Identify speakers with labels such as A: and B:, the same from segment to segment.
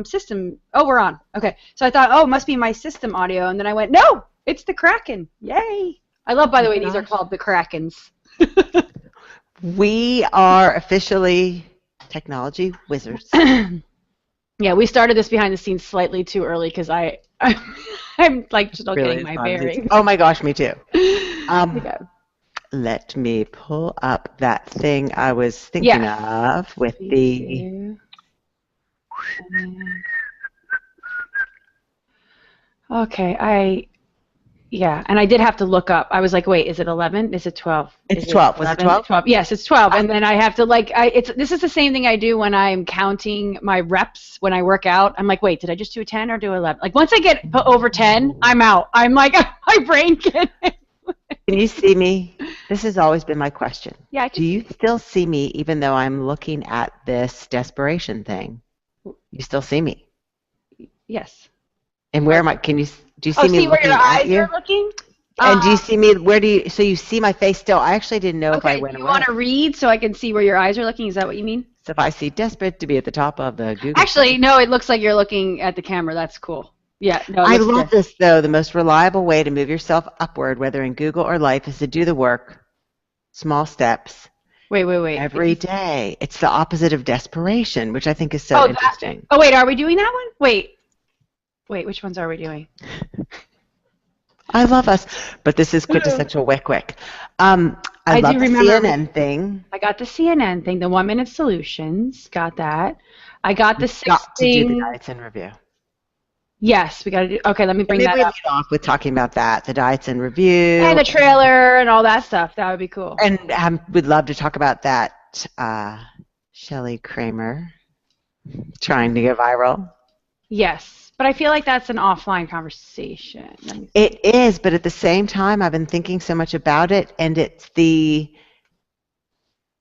A: system. Oh, we're on. Okay. So I thought, oh, it must be my system audio. And then I went, no, it's the Kraken. Yay. I love, by the way, these are called the Krakens.
B: We are officially technology wizards.
A: Yeah, we started this behind the scenes slightly too early because I'm like still
B: Really
A: getting my bearings.
B: Oh my gosh, me too.
A: Okay.
B: Let me pull up that thing I was thinking of with the.
A: Okay, and I did have to look up. I was like, wait, is it 11? Is it 12?
B: It's 12. Was it 12?
A: 12. Yes, it's 12. And then I have to this is the same thing I do when I'm counting my reps when I work out. I'm like, wait, did I just do a 10 or do 11? Like once I get over 10, I'm out. I'm like, my brain can.
B: Can you see me? This has always been my question.
A: Yeah.
B: Do you still see me even though I'm looking at this desperation thing? You still see me?
A: Yes.
B: And where am I? Do you see me
A: see where
B: looking
A: your
B: at
A: eyes
B: you?
A: are looking?
B: And do you see me? So you see my face still? I actually didn't know if I went away.
A: You want to read so I can see where your eyes are looking? Is that what you mean?
B: So if I see desperate to be at the top of the Google.
A: Actually, no, it looks like you're looking at the camera. That's cool. Yeah. No,
B: I love this, though. The most reliable way to move yourself upward, whether in Google or life, is to do the work, small steps.
A: Wait.
B: Every day. It's the opposite of desperation, which I think is so interesting.
A: Wait, are we doing that one? Wait, which ones are we doing?
B: I love us, but this is quintessential wick. I love the CNN thing.
A: I got the CNN thing, the 1 minute solutions. Got that. I got the 16.
B: Got to do the diets in review.
A: Yes, we got to do. Okay, let me bring that up.
B: Maybe we lead off with talking about that, the diets in review,
A: and the trailer and all that stuff. That would be cool.
B: And we'd love to talk about that. Shelley Kramer trying to go viral.
A: Yes, but I feel like that's an offline conversation.
B: It is, but at the same time, I've been thinking so much about it, and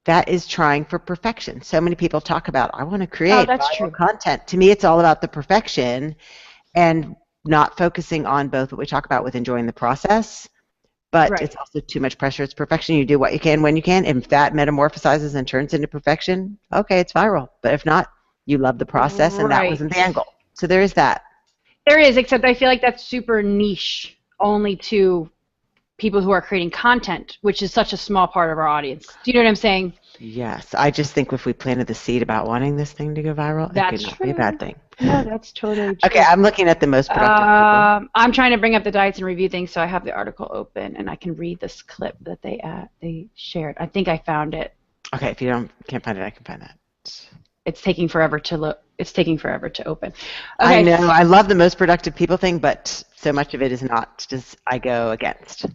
B: that is trying for perfection. So many people talk about, I want to create viral content. To me, it's all about the perfection and not focusing on both what we talk about with enjoying the process, but it's also too much pressure. It's perfection. You do what you can when you can. If that metamorphosizes and turns into perfection, okay, it's viral. But if not, you love the process, and that wasn't the angle. So there is that.
A: There is, except I feel like that's super niche, only to people who are creating content, which is such a small part of our audience. Do you know what I'm saying?
B: Yes. I just think if we planted the seed about wanting this thing to go viral, it could not be a bad thing.
A: No, that's totally true.
B: Okay, I'm looking at the most productive people.
A: I'm trying to bring up the diets and review thing, so I have the article open, and I can read this clip that they shared. I think I found it.
B: Okay, if you can't find it, I can find that.
A: It's taking forever to look. It's taking forever to open.
B: Okay. I know. I love the most productive people thing, but so much of it is not. Just I go against.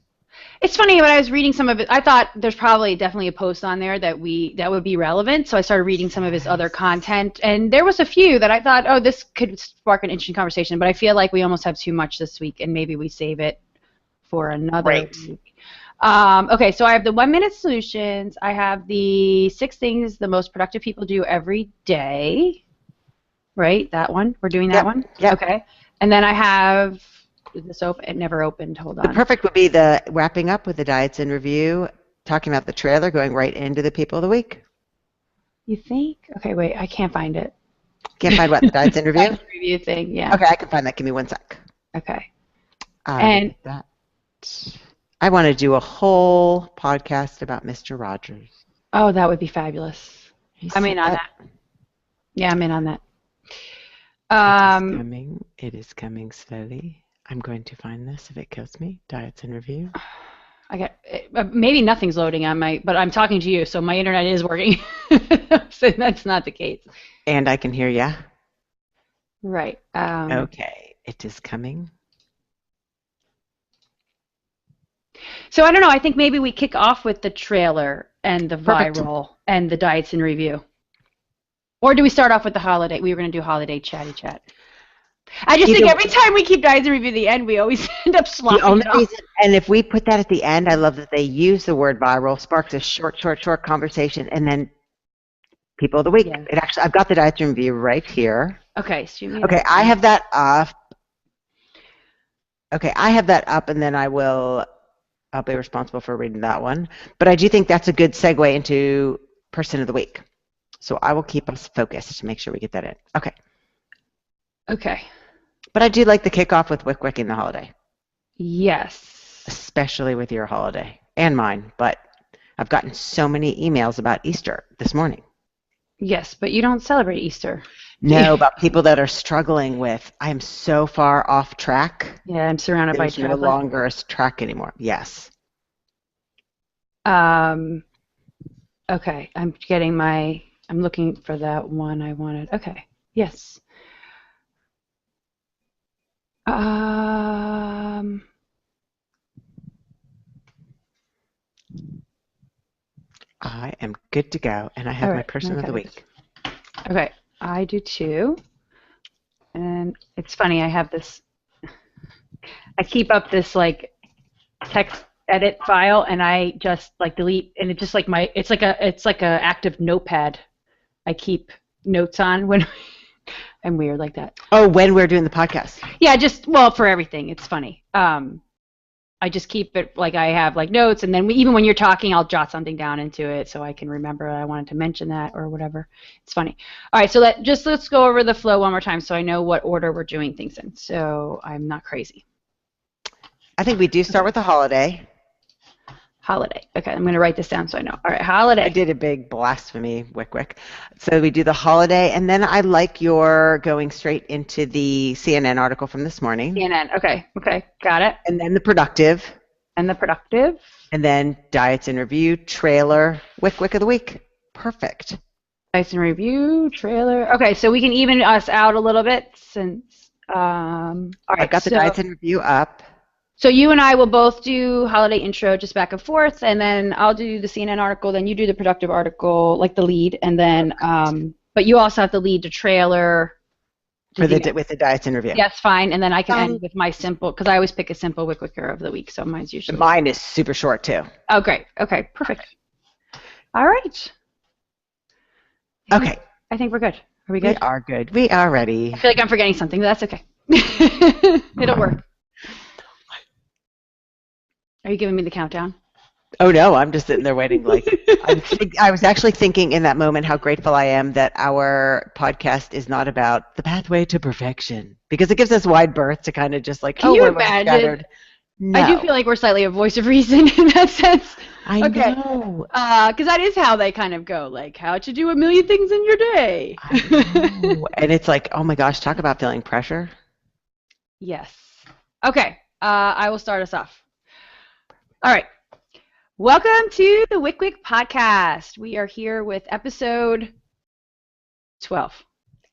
A: It's funny, when I was reading some of it, I thought there's probably definitely a post on there that would be relevant, so I started reading some of his other content, and there was a few that I thought, oh, this could spark an interesting conversation, but I feel like we almost have too much this week, and maybe we save it for another week. Okay, so I have the 1 minute solutions. I have the 6 things the most productive people do every day. Right, that one. We're doing that one?
B: Yeah.
A: Okay. And then I have, did this open? It never opened. Hold on.
B: The perfect would be the wrapping up with the diets in review, talking about the trailer, going right into the people of the week.
A: You think? Okay, wait. I can't find it.
B: Can't find what? The diets in review?
A: Diets in review thing, yeah.
B: Okay, I can find that. Give me 1 sec.
A: Okay.
B: And I want to do a whole podcast about Mr. Rogers.
A: Oh, that would be fabulous. I'm in on that. Yeah, I'm in on that.
B: It is coming slowly. I'm going to find this if it kills me. Diets in review.
A: Maybe nothing's loading on but I'm talking to you, so my internet is working. So that's not the case.
B: And I can hear ya.
A: Right.
B: Okay, it is coming.
A: So I don't know. I think maybe we kick off with the trailer and the viral and the diets in review. Or do we start off with the holiday? We were going to do holiday chatty chat. I just think every time we keep diets in review at the end, we always end up slopping.
B: The only reason, and if we put that at the end, I love that they use the word viral, sparks a short conversation, and then people of the week. Yeah. I've got the diets in review right here.
A: Okay.
B: Okay, I have that up. Okay, I have that up, and then I'll be responsible for reading that one. But I do think that's a good segue into person of the week. So I will keep us focused to make sure we get that in. Okay.
A: Okay.
B: But I do like the kickoff with Wick Wick in the holiday.
A: Yes.
B: Especially with your holiday and mine, but I've gotten so many emails about Easter this morning.
A: Yes, but you don't celebrate Easter.
B: No, about people that are struggling with, I'm so far off track.
A: Yeah, I'm surrounded by
B: There's no longer a track anymore. Yes.
A: Okay, I'm looking for that one I wanted. Okay, yes.
B: I am good to go, and I have my person of the week.
A: Okay, I do too. And it's funny, I have this, I keep up this like text edit file, and I just like delete, and it's just like it's like a active notepad. I keep notes on when I'm weird like that.
B: Oh, when we're doing the podcast.
A: Yeah, for everything. It's funny. I just keep it like I have like notes, and then even when you're talking, I'll jot something down into it so I can remember I wanted to mention that or whatever. It's funny. All right, so let's go over the flow one more time so I know what order we're doing things in, so I'm not crazy.
B: I think we do start with the holiday.
A: Holiday. Okay, I'm going to write this down so I know. All right, holiday.
B: I did a big blasphemy, Wick. So we do the holiday, and then I like your going straight into the CNN article from this morning.
A: CNN, okay, got it.
B: And then the productive.
A: And the productive.
B: And then diets in review, trailer, Wick of the week. Perfect.
A: Diets in review, trailer. Okay, so we can even us out a little bit since, all right.
B: I've got the diets in review up.
A: So you and I will both do holiday intro just back and forth, and then I'll do the CNN article, then you do the productive article, like the lead, and then, but you also have to lead the trailer.
B: With the diets in review.
A: Yes, fine, and then I can end with my simple, because I always pick a simple Wick Wicker of the week, so mine's usually.
B: Mine is super short too.
A: Oh, great. Okay, perfect. All right.
B: Okay.
A: I think we're good. Are we good?
B: We are good. We are ready.
A: I feel like I'm forgetting something, but that's okay. It'll work. Are you giving me the countdown?
B: Oh, no, I'm just sitting there waiting. Like, I was actually thinking in that moment how grateful I am that our podcast is not about the pathway to perfection, because it gives us wide berth to kind of just like,
A: Can you imagine? No. I do feel like we're slightly a voice of reason in that sense.
B: I know.
A: Because that is how they kind of go, like how to do a million things in your day.
B: I know. And it's like, oh my gosh, talk about feeling pressure.
A: Yes. Okay, I will start us off. All right. Welcome to the Wick podcast. We are here with episode 12.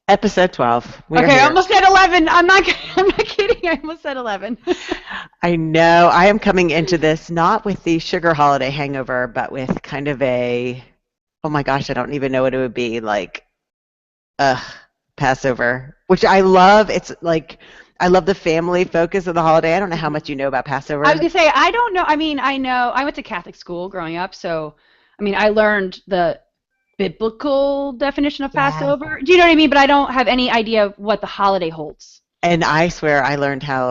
B: Episode 12.
A: Okay, I almost said 11. I'm not kidding. I almost said 11.
B: I know. I am coming into this not with the sugar holiday hangover, but with kind of a, oh my gosh, I don't even know what it would be, like, Passover, which I love. It's like, I love the family focus of the holiday. I don't know how much you know about Passover.
A: I was going to say, I don't know. I mean, I know. I went to Catholic school growing up, so, I mean, I learned the biblical definition of Passover. Do you know what I mean? But I don't have any idea what the holiday holds.
B: And I swear I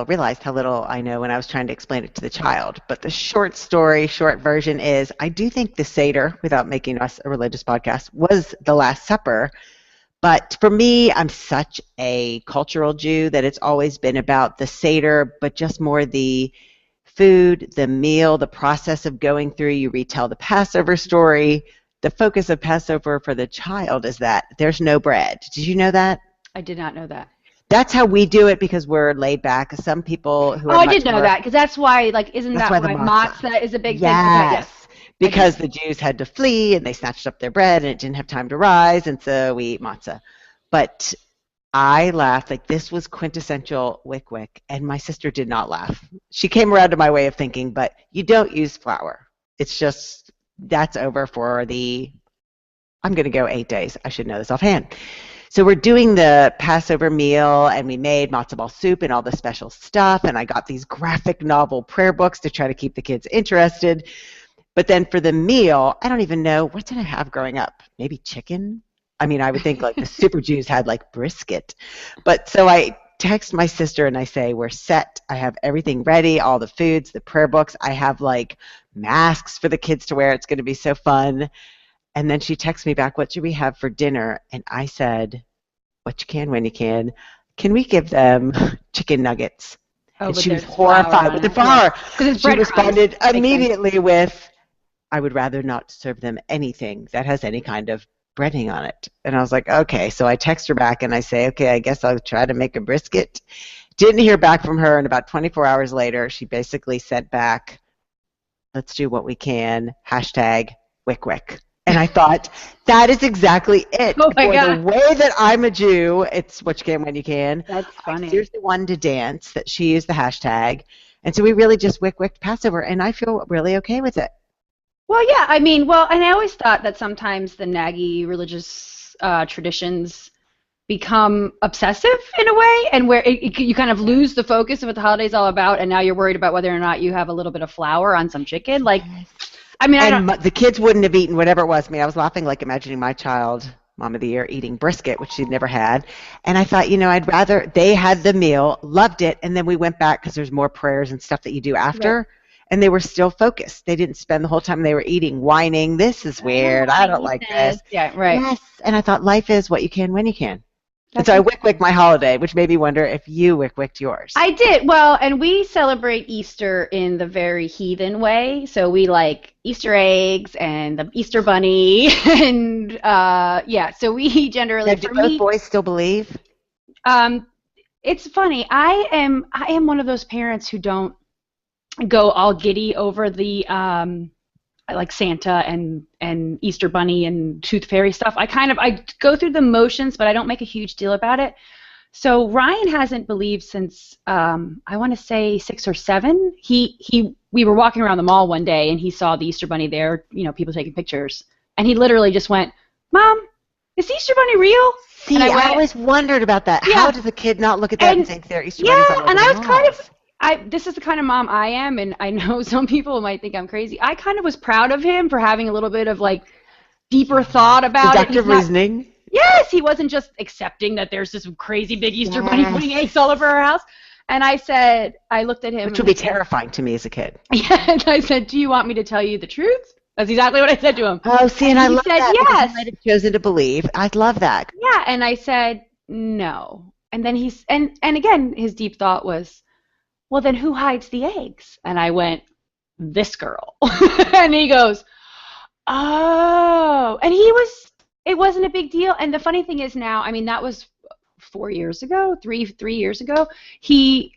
B: realized how little I know when I was trying to explain it to the child. But the short version is, I do think the Seder, without making us a religious podcast, was the Last Supper. But for me, I'm such a cultural Jew that it's always been about the Seder, but just more the food, the meal, the process of going through. You retell the Passover story. The focus of Passover for the child is that there's no bread. Did you know that?
A: I did not know that.
B: That's how we do it because we're laid back. Some people who are
A: I did know that, because that's why, like, isn't that why matzah is a big thing?
B: Yes. Because the Jews had to flee and they snatched up their bread and it didn't have time to rise, and so we eat matzah. But I laughed, like this was quintessential Wick, and my sister did not laugh. She came around to my way of thinking, but you don't use flour. It's just, that's over for I'm going to go 8 days. I should know this offhand. So we're doing the Passover meal, and we made matzo ball soup and all the special stuff, and I got these graphic novel prayer books to try to keep the kids interested. But then for the meal, I don't even know, what did I have growing up? Maybe chicken? I mean, I would think like the super Jews had like brisket. But so I text my sister and I say, we're set. I have everything ready, all the foods, the prayer books. I have like masks for the kids to wear. It's going to be so fun. And then she texts me back, what should we have for dinner? And I said, what you can when you can. can we give them chicken nuggets?
A: Oh,
B: and
A: but
B: she was
A: there's
B: horrified with the flour.
A: Because it's
B: She
A: bread
B: responded immediately with, I would rather not serve them anything that has any kind of breading on it. And I was like, okay. So I text her back and I say, okay, I guess I'll try to make a brisket. Didn't hear back from her, and about 24 hours later, she basically sent back, let's do what we can, hashtag wick wick. And I thought, that is exactly it.
A: Oh my God.
B: The way that I'm a Jew, it's what you can when you can.
A: That's funny.
B: Here's the one to dance that she used the hashtag. And so we really just wick-wicked Passover, and I feel really okay with it.
A: Well, yeah, I mean, and I always thought that sometimes the naggy religious traditions become obsessive in a way, and where you kind of lose the focus of what the holiday's all about, and now you're worried about whether or not you have a little bit of flour on some chicken. Like, I mean,
B: the kids wouldn't have eaten whatever it was. I mean, I was laughing, like imagining my child, Mom of the Year, eating brisket, which she'd never had. And I thought, I'd rather they had the meal, loved it, and then we went back because there's more prayers and stuff that you do after. Right. And they were still focused. They didn't spend the whole time they were eating, whining, this is weird, I don't like this.
A: Yeah, right.
B: Yes, and I thought life is what you can when you can. And so I wick-wicked my holiday, which made me wonder if you wick-wicked yours.
A: I did. Well, and we celebrate Easter in the very heathen way. So we like Easter eggs and the Easter bunny. And, so we generally...
B: Now, do both boys still believe?
A: It's funny. I am one of those parents who don't go all giddy over the... like Santa and Easter Bunny and Tooth Fairy stuff. I go through the motions, but I don't make a huge deal about it. So Ryan hasn't believed since I want to say 6 or 7. We were walking around the mall one day and he saw the Easter Bunny there, people taking pictures, and he literally just went, "Mom, is the Easter Bunny real?"
B: See, and I always wondered about that. Yeah. How does a kid not look at that and think they're Easter Bunnies?
A: Yeah, and I was kind of. This is the kind of mom I am, and I know some people might think I'm crazy. I kind of was proud of him for having a little bit of like deeper thought about
B: deductive reasoning.
A: Yes, he wasn't just accepting that there's this crazy big Easter bunny putting eggs all over our house. And I looked at him.
B: Which would be terrifying to me as a kid.
A: Yeah, and I said, "Do you want me to tell you the truth?" That's exactly what I said to him.
B: Oh, see, and I love that.
A: Yes.
B: He might have chosen to believe. I love that.
A: Yeah, and I said, "No." And then and again, his deep thought was, "Well, then who hides the eggs?" And I went, "This girl." And he goes, "Oh." And it wasn't a big deal. And the funny thing is now, I mean, that was 4 years ago, three years ago. He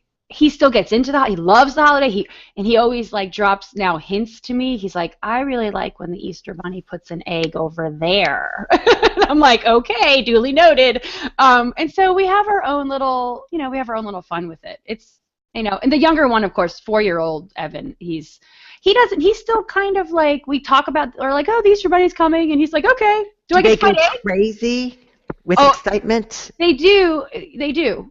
A: still gets into he loves the holiday. He always like drops now hints to me. He's like, "I really like when the Easter Bunny puts an egg over there." And I'm like, okay, duly noted. And so we have our own little, fun with it. It's, and the younger one, of course, 4-year-old Evan, he's still kind of like, we talk about, or like, "Oh, the Easter Bunny's coming," and he's like, "Okay, do I get to find eggs?"
B: Crazy with excitement?
A: They do.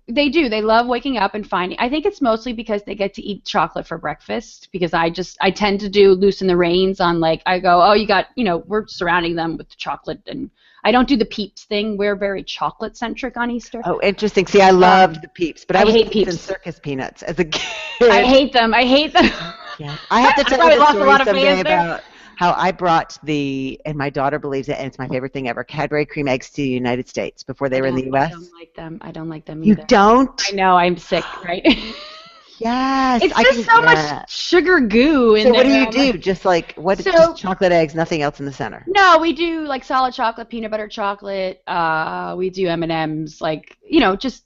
A: They love waking up and finding. I think it's mostly because they get to eat chocolate for breakfast, because I tend to do loosen the reins on, like, I go, "Oh, you got, we're surrounding them with the chocolate," and I don't do the Peeps thing. We're very chocolate centric on Easter.
B: Oh, interesting. See, I loved the Peeps, but I was
A: hate Peeps
B: and circus peanuts as a kid.
A: I hate them.
B: Yeah. I have to tell you the story someday
A: about
B: how I brought and my daughter believes it, and it's my favorite thing ever, Cadbury cream eggs to the United States before they were in the U.S.
A: I don't like them either.
B: You don't?
A: I know. I'm sick, right?
B: Yes.
A: It's just so much sugar goo in there.
B: So what do you do? Just like, just chocolate eggs, nothing else in the center?
A: No, we do like solid chocolate, peanut butter chocolate. We do M&Ms, like, just.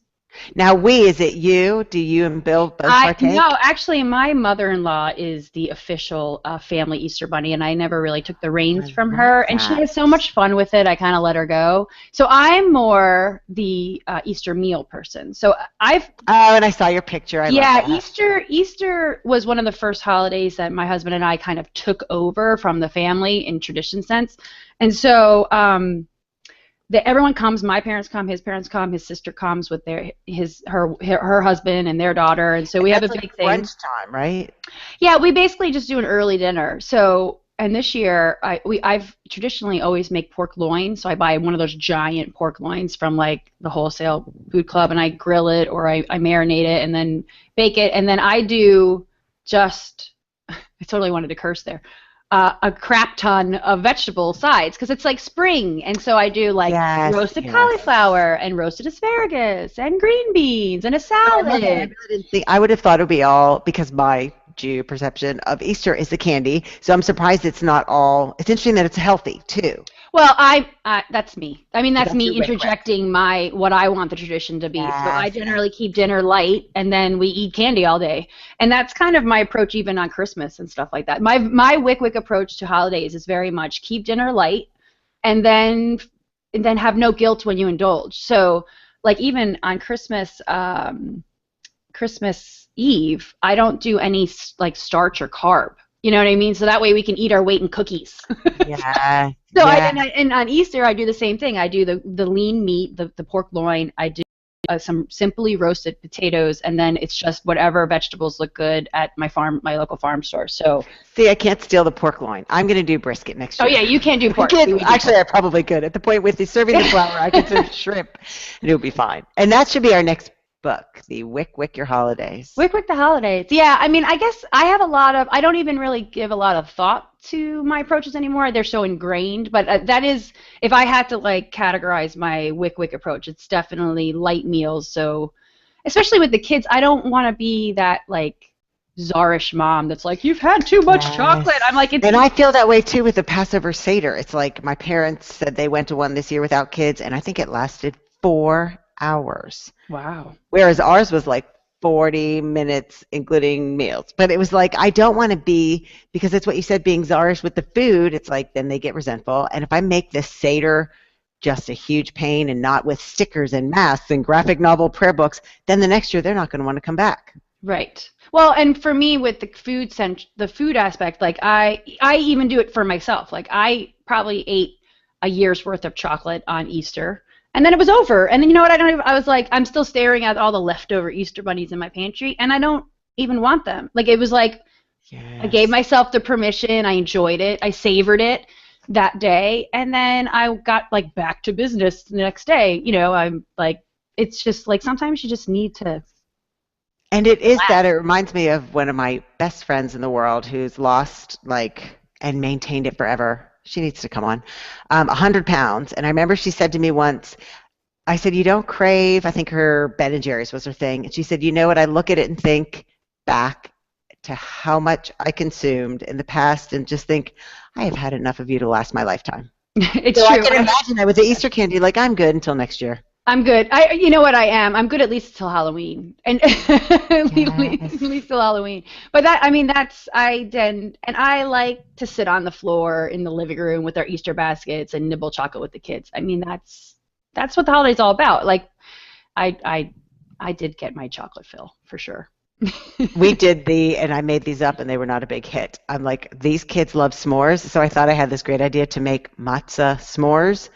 B: Now, is it you? Do you and Bill both partake?
A: No, actually, my mother-in-law is the official family Easter Bunny, and I never really took the reins from her, and she has so much fun with it, I kind of let her go. So I'm more the Easter meal person. So Oh,
B: and I saw your picture. I love
A: that. Easter was one of the first holidays that my husband and I kind of took over from the family in tradition sense, and so everyone comes. My parents come, his parents come, his sister comes with her husband and their daughter, and so we have a big thing.
B: Brunch time, right?
A: Yeah, we basically just do an early dinner. So, and this year I've traditionally always make pork loin. So I buy one of those giant pork loins from like the wholesale food club, and I grill it, or I marinate it and then bake it, and then I do I totally wanted to curse there. a crap ton of vegetable sides because it's like spring, and so I do like roasted cauliflower and roasted asparagus and green beans and a salad.
B: I really didn't think, I would have thought it would be all, because my Jew perception of Easter is the candy, so I'm surprised it's not all. It's interesting that it's healthy too.
A: Well, that's me. I mean, that's me interjecting what I want the tradition to be. So I generally keep dinner light, and then we eat candy all day. And that's kind of my approach even on Christmas and stuff like that. My Wick approach to holidays is very much keep dinner light, and then have no guilt when you indulge. So, like even on Christmas Eve, I don't do any like starch or carb. You know what I mean? So that way we can eat our weight in cookies.
B: Yeah.
A: So and on Easter I do the same thing. I do the lean meat, the pork loin. I do some simply roasted potatoes, and then it's just whatever vegetables look good at my local farm store. So
B: see, I can't steal the pork loin. I'm going to do brisket next year.
A: Oh yeah, you can't do pork.
B: Actually, I probably could. At the point with serving the flour, I could serve shrimp, and it would be fine. And that should be our next book, the Wick Your Holidays.
A: Wick the Holidays. Yeah, I mean, I guess I have I don't even really give a lot of thought to my approaches anymore. They're so ingrained, but that is, if I had to like categorize my Wick approach, it's definitely light meals. So, especially with the kids, I don't want to be that like czarish mom that's like, you've had too much chocolate. I'm like,
B: and I feel that way too with the Passover Seder. It's like my parents said they went to one this year without kids, and I think it lasted 4 hours.
A: Wow.
B: Whereas ours was like 40 minutes, including meals. But it was like, I don't want to be, because it's what you said, being czarish with the food, it's like, then they get resentful. And if I make this Seder just a huge pain and not with stickers and masks and graphic novel prayer books, then the next year they're not going to want to come back.
A: Right. Well, and for me with the food aspect, like I even do it for myself. Like I probably ate a year's worth of chocolate on Easter. And then it was over. And then you know what? I was like, I'm still staring at all the leftover Easter bunnies in my pantry, and I don't even want them. Like it was like, I gave myself the permission. I enjoyed it. I savored it that day, and then I got like back to business the next day. You know, I'm like, it's just like sometimes you just need to.
B: And it is that. It reminds me of one of my best friends in the world who's lost and maintained it forever. She needs to come on, 100 pounds. And I remember she said to me once, I said, you don't crave, I think her Ben & Jerry's was her thing. And she said, you know what, I look at it and think back to how much I consumed in the past and just think, I have had enough of you to last my lifetime.
A: It's
B: so
A: true.
B: I can imagine that with the Easter candy, like I'm good until next year.
A: I'm good. You know what I am? I'm good at least till Halloween, and at least till Halloween. But I like to sit on the floor in the living room with our Easter baskets and nibble chocolate with the kids. I mean, that's what the holiday's all about. Like, I did get my chocolate fill for sure.
B: We did and I made these up, and they were not a big hit. I'm like, these kids love s'mores, so I thought I had this great idea to make matzah s'mores.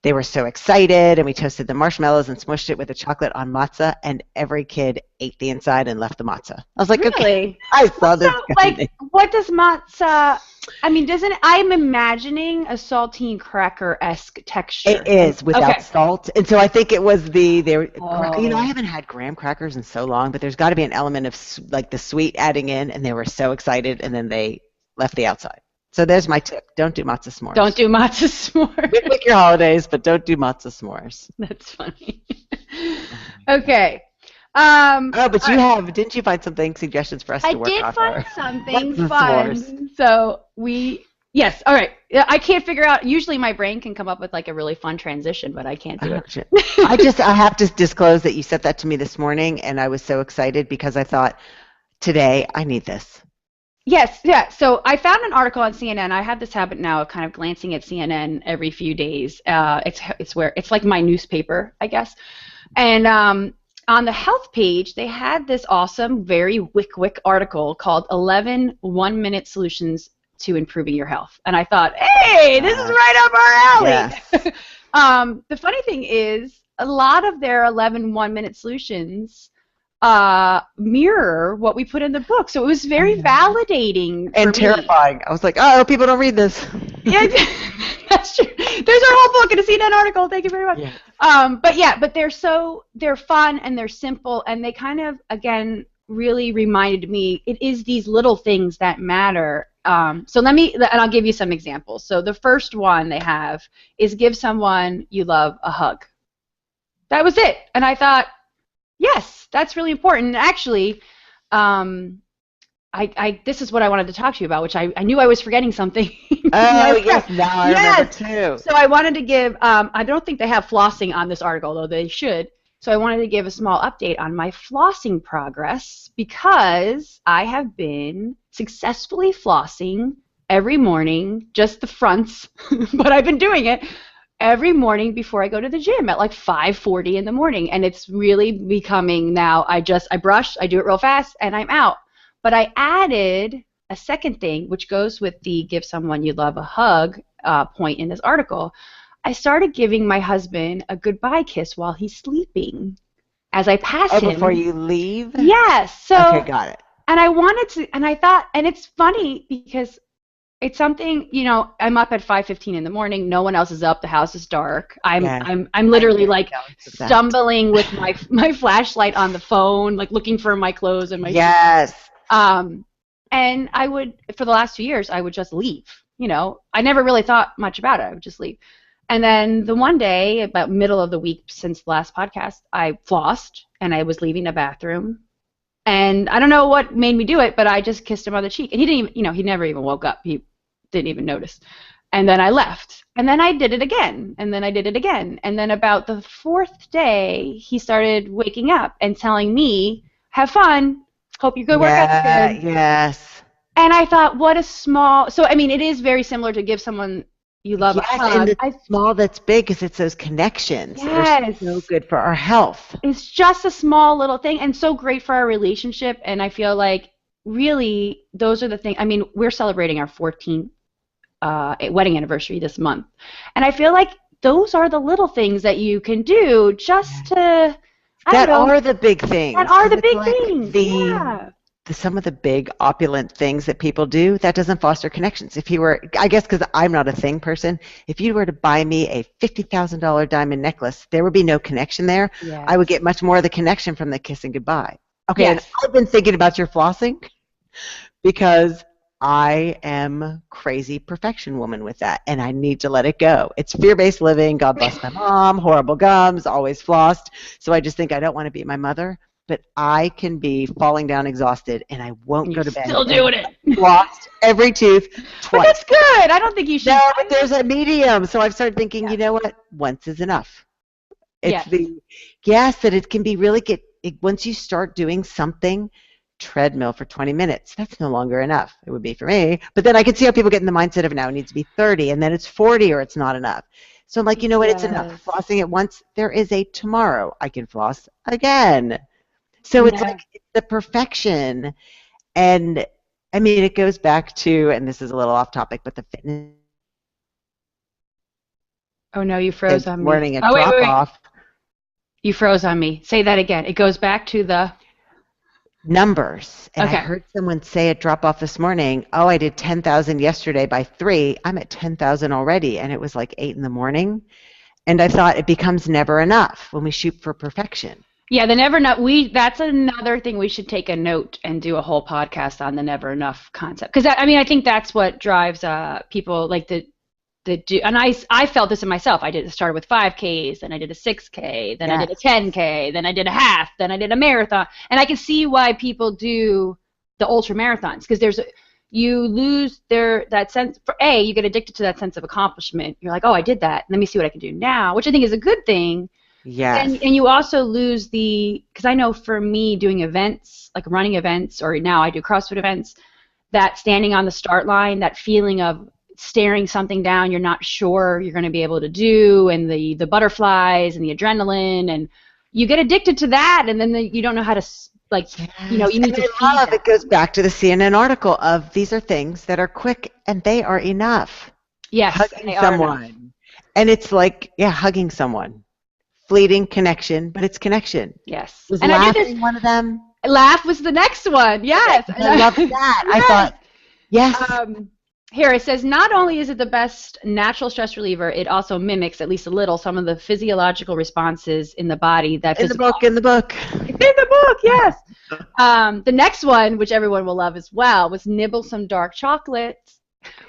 B: They were so excited, and we toasted the marshmallows and smushed it with the chocolate on matzah, and every kid ate the inside and left the matzah. I was like,
A: really?
B: Okay, I saw this.
A: So, like, what does matzah? I mean, I'm imagining a saltine cracker-esque texture.
B: It is without salt, and so I think it was you know, I haven't had graham crackers in so long, but there's got to be an element of like the sweet adding in, and they were so excited, and then they left the outside. So there's my tip. Don't do matzah s'mores.
A: Don't do matzah s'mores.
B: Wick your holidays, but don't do matzah s'mores.
A: That's funny. Okay.
B: But didn't you find suggestions for us to work on?
A: I did find something fun. So yes, all right. I can't figure out, usually my brain can come up with like a really fun transition, but I can't do it.
B: I have to disclose that you sent that to me this morning, and I was so excited because I thought, today I need this.
A: Yes, yeah. So I found an article on CNN. I have this habit now of kind of glancing at CNN every few days. It's like my newspaper, I guess. And on the health page, they had this awesome, very wick article called 11 one-minute solutions to improving your health. And I thought, hey, this is right up our alley. Yes. The funny thing is, a lot of their 11 one-minute solutions mirror what we put in the book. So it was very validating
B: and terrifying. I was like, oh, people don't read this.
A: Yeah, that's true. There's our whole book in a CNN article. Thank you very much. Yeah. But they're fun and they're simple, and they kind of, again, really reminded me it is these little things that matter. So and I'll give you some examples. So the first one they have is give someone you love a hug. That was it. And I thought, yes, that's really important. And actually, this is what I wanted to talk to you about, which I knew I was forgetting something.
B: Oh, yes, now I remember too.
A: So I wanted to give, I don't think they have flossing on this article, though they should. So I wanted to give a small update on my flossing progress because I have been successfully flossing every morning, just the fronts, but I've been doing it every morning before I go to the gym at like 5:40 in the morning. And it's really becoming now, I brush, I do it real fast, and I'm out. But I added a second thing, which goes with the give someone you love a hug point in this article. I started giving my husband a goodbye kiss while he's sleeping as I pass him.
B: Oh, before you leave?
A: Yes. So,
B: okay, got it.
A: And I wanted to, and I thought, and it's funny because it's something, I'm up at 5:15 in the morning. No one else is up. The house is dark. I'm literally like stumbling with my flashlight on the phone, like looking for my clothes and my
B: yes.
A: And I would, for the last 2 years, I would just leave. I never really thought much about it. I would just leave. And then the one day, about middle of the week since the last podcast, I flossed and I was leaving the bathroom. And I don't know what made me do it, but I just kissed him on the cheek. And he didn't even, he never even woke up. He didn't even notice. And then I left. And then I did it again. And then I did it again. And then about the fourth day, he started waking up and telling me, have fun. Hope your good workout's good.
B: Yes.
A: And I thought, what a small, so I mean, it is very similar to give someone you love a hug.
B: And it's small that's big because it's those connections that are so good for our health.
A: It's just a small little thing and so great for our relationship. And I feel like really those are the things. I mean, we're celebrating our 14th wedding anniversary this month. And I feel like those are the little things that you can do just to,
B: are the big things.
A: That are the big things.
B: Some of the big opulent things that people do, that doesn't foster connections. If you were, I guess because I'm not a thing person, if you were to buy me a $50,000 diamond necklace, there would be no connection there. Yes. I would get much more of the connection from the kiss and goodbye. Okay, yes. And I've been thinking about your flossing because I am crazy perfection woman with that, and I need to let it go. It's fear-based living. God bless my mom, horrible gums, always flossed. So I just think I don't want to be my mother. But I can be falling down exhausted, and I won't go to bed.
A: Still doing it.
B: Lost every tooth twice.
A: But that's good. I don't think you should.
B: No, but there's a medium. So I've started thinking, you know what? Once is enough. It's that it can be really once you start doing something, treadmill for 20 minutes, that's no longer enough. It would be for me. But then I can see how people get in the mindset of now it needs to be 30, and then it's 40, or it's not enough. So I'm like, you know what? It's enough. Flossing it once. There is a tomorrow. I can floss again. So it's like the perfection, and I mean it goes back to, and this is a little off topic, but the fitness.
A: Oh no, you froze on me.
B: Morning a drop off.
A: You froze on me. Say that again. It goes back to the
B: numbers. And I heard someone say at drop off this morning, oh, I did 10,000 yesterday by 3. I'm at 10,000 already, and it was like 8 in the morning. And I thought it becomes never enough when we shoot for perfection.
A: Yeah, the never enough. That's another thing we should take a note and do a whole podcast on, the never enough concept. Because I think that's what drives people like and I felt this in myself. I started with 5Ks, then I did a 6K, then I did a 10K, then I did a half, then I did a marathon, and I can see why people do the ultra marathons because you lose that sense. You get addicted to that sense of accomplishment. You're like, oh, I did that. Let me see what I can do now, which I think is a good thing.
B: Yes.
A: And you also lose because I know for me doing events, like running events, or now I do CrossFit events, that standing on the start line, that feeling of staring something down you're not sure you're going to be able to do, and the butterflies and the adrenaline, and you get addicted to that, and then you don't know how to, you need to feed that.
B: It goes back to the CNN article of these are things that are quick and they are enough.
A: Yes.
B: Hugging someone. And it's like, hugging someone. Fleeting connection, but it's connection.
A: Yes.
B: Was laughing one of them?
A: Laugh was the next one. Yes.
B: I love that. Yes. I thought, yes.
A: Here it says, not only is it the best natural stress reliever, it also mimics, at least a little, some of the physiological responses in the body that
B: in the book. In the book,
A: yes. The next one, which everyone will love as well, was nibble some dark chocolate,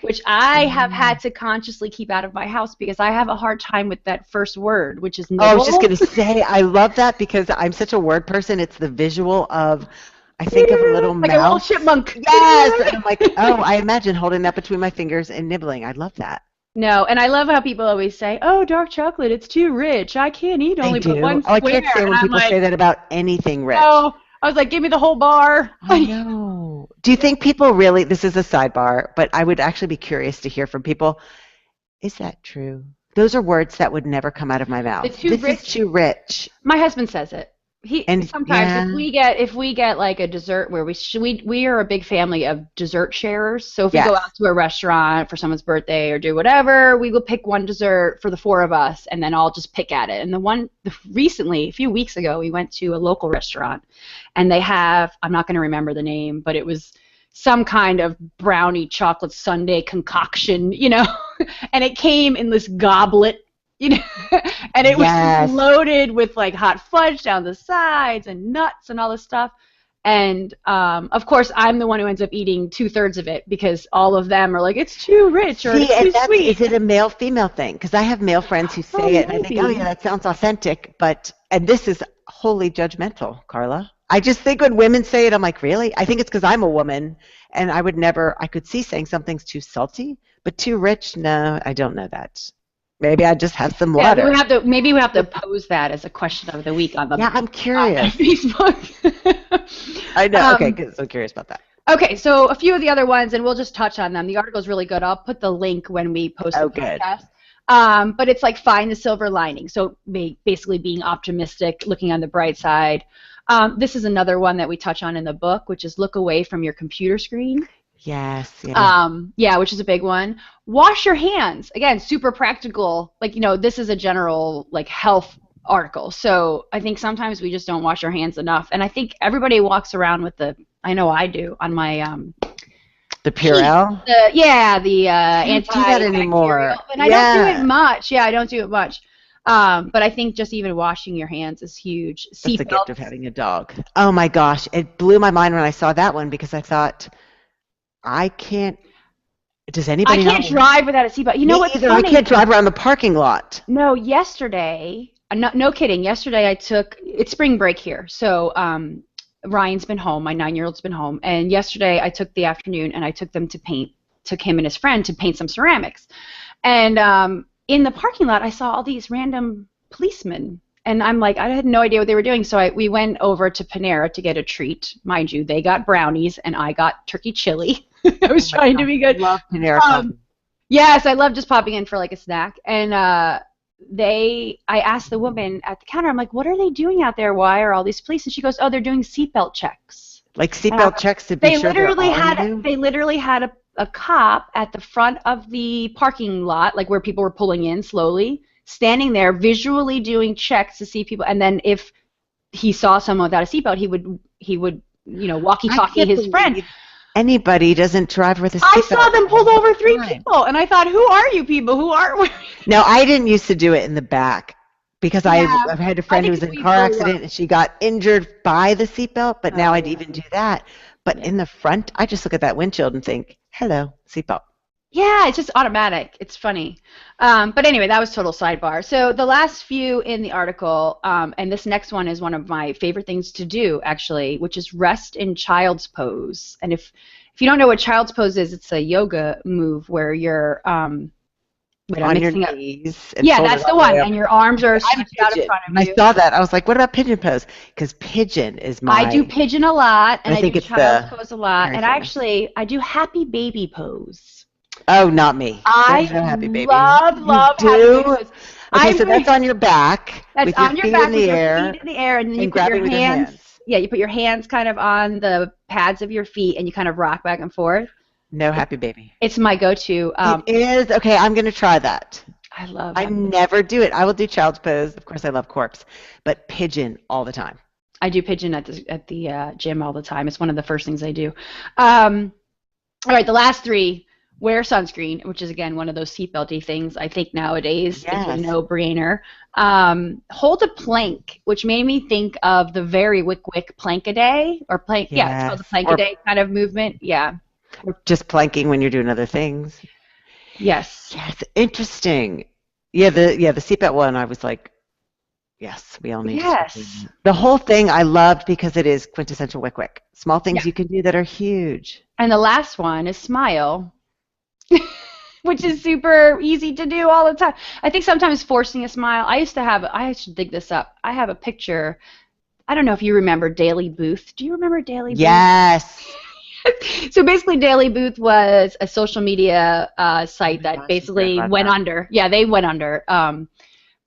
A: which I have had to consciously keep out of my house because I have a hard time with that first word, which is nibble.
B: Oh, I was just going to say, I love that because I'm such a word person. It's the visual of, I think of a little
A: like
B: mouse.
A: a little chipmunk.
B: Yes, and I'm like, oh, I imagine holding that between my fingers and nibbling. I love that.
A: No, and I love how people always say, "Oh, dark chocolate, it's too rich. I can't eat only but one square."
B: I can't stand when people say that about anything rich.
A: No, I was like, give me the whole bar.
B: I know. Do you think people really, this is a sidebar, but I would actually be curious to hear from people, is that true? Those are words that would never come out of my mouth. This is too rich.
A: My husband says it. Sometimes if we get like a dessert where we are a big family of dessert sharers. So if we go out to a restaurant for someone's birthday or do whatever, we will pick one dessert for the four of us and then I'll just pick at it. And recently, a few weeks ago, we went to a local restaurant and they have, I'm not going to remember the name, but it was some kind of brownie chocolate sundae concoction, and it came in this goblet. And it was loaded with like hot fudge down the sides and nuts and all this stuff. And of course, I'm the one who ends up eating 2/3 of it because all of them are like, it's too rich or it's too sweet.
B: Is it a male-female thing? Because I have male friends who say it, and I think, oh yeah, that sounds authentic. And this is wholly judgmental, Carla. I just think when women say it, I'm like, really? I think it's because I'm a woman, and I could see saying something's too salty, but too rich, no, I don't know that. Maybe I just have some water.
A: Maybe we have to pose that as a question of the week on the
B: I'm curious.
A: Facebook.
B: I know. Okay, good. So curious about that.
A: Okay, so a few of the other ones, and we'll just touch on them. The article is really good. I'll put the link when we post the podcast. But it's like find the silver lining. So basically being optimistic, looking on the bright side. This is another one that we touch on in the book, which is look away from your computer screen.
B: Yes.
A: Which is a big one. Wash your hands. Again, super practical. Like, this is a general like health article. So I think sometimes we just don't wash our hands enough. And I think everybody walks around with I know I do on my
B: the Purell.
A: The
B: anti. Do that anymore.
A: And I don't do it much. Yeah, I don't do it much. But I think just even washing your hands is huge.
B: That's the gift of having a dog. Oh my gosh, it blew my mind when I saw that one because I thought, I can't. Does anybody?
A: I can't drive without a seatbelt. You know what's funny?
B: I can't drive around the parking lot.
A: No, yesterday. No kidding. Yesterday it's spring break here, so Ryan's been home. My 9-year-old's been home, and yesterday I took the afternoon and I took them to paint. Took him and his friend to paint some ceramics, and in the parking lot I saw all these random policemen. And I'm like, I had no idea what they were doing, so we went over to Panera to get a treat. Mind you, they got brownies, and I got turkey chili. I was trying to be good.
B: I love Panera coffee.
A: Yes, I love just popping in for like a snack. And I asked the woman at the counter, I'm like, what are they doing out there? Why are all these police? And she goes, oh, they're doing seatbelt checks.
B: Like seatbelt checks to be sure they're on.
A: They literally had a cop at the front of the parking lot, like where people were pulling in slowly, standing there visually doing checks to see people, and then if he saw someone without a seatbelt, he would walkie-talkie his friend.
B: Anybody doesn't drive with a seatbelt.
A: I saw them pulled over 3 people, and I thought, who are you people? Who are we?
B: No, I didn't used to do it in the back because I've had a friend who was in a car accident and she got injured by the seatbelt, but now I'd even do that. But in the front, I just look at that windshield and think, hello, seatbelt.
A: Yeah, it's just automatic. It's funny. But anyway, that was total sidebar. So the last few in the article, and this next one is one of my favorite things to do, actually, which is rest in child's pose. And if you don't know what child's pose is, it's a yoga move where you're
B: on your knees.
A: Yeah, that's the one. And your arms are stretched out in front of you.
B: I saw that. I was like, what about pigeon pose? Because pigeon is my...
A: I do pigeon a lot, and I do child's pose a lot. And actually, I do happy baby pose.
B: Oh, not me.
A: I
B: happy baby.
A: love happy baby pose.
B: Okay, so that's on your back.
A: That's on your back with your feet in the air, and then you put your hands. Yeah, you put your hands kind of on the pads of your feet, and you kind of rock back and forth.
B: No happy baby.
A: It's my go-to.
B: It is? Okay, I'm going to try that.
A: I
B: never do it. I will do child's pose. Of course, I love corpse, but pigeon all the time.
A: I do pigeon at the gym all the time. It's one of the first things I do. All right, the last three. wear sunscreen, which is again one of those seatbelty things. I think nowadays
B: Yes.
A: it's a no-brainer. Hold a plank, which made me think of the very wick plank a day, or plank.
B: Yes.
A: Yeah, it's called the plank a day kind of movement. Yeah.
B: Just planking when you're doing other things.
A: Yes.
B: Yes, interesting. Yeah, the seatbelt one, I was like, yes, we all need to start doing that. The whole thing I loved because it is quintessential wick. Small things you can do that are huge.
A: And the last one is smile, which is super easy to do all the time. I think sometimes forcing a smile. I should dig this up. I have a picture. I don't know if you remember Daily Booth. Do you remember Daily Booth?
B: Yes.
A: So basically, Daily Booth was a social media site that basically went under. Yeah, they went under.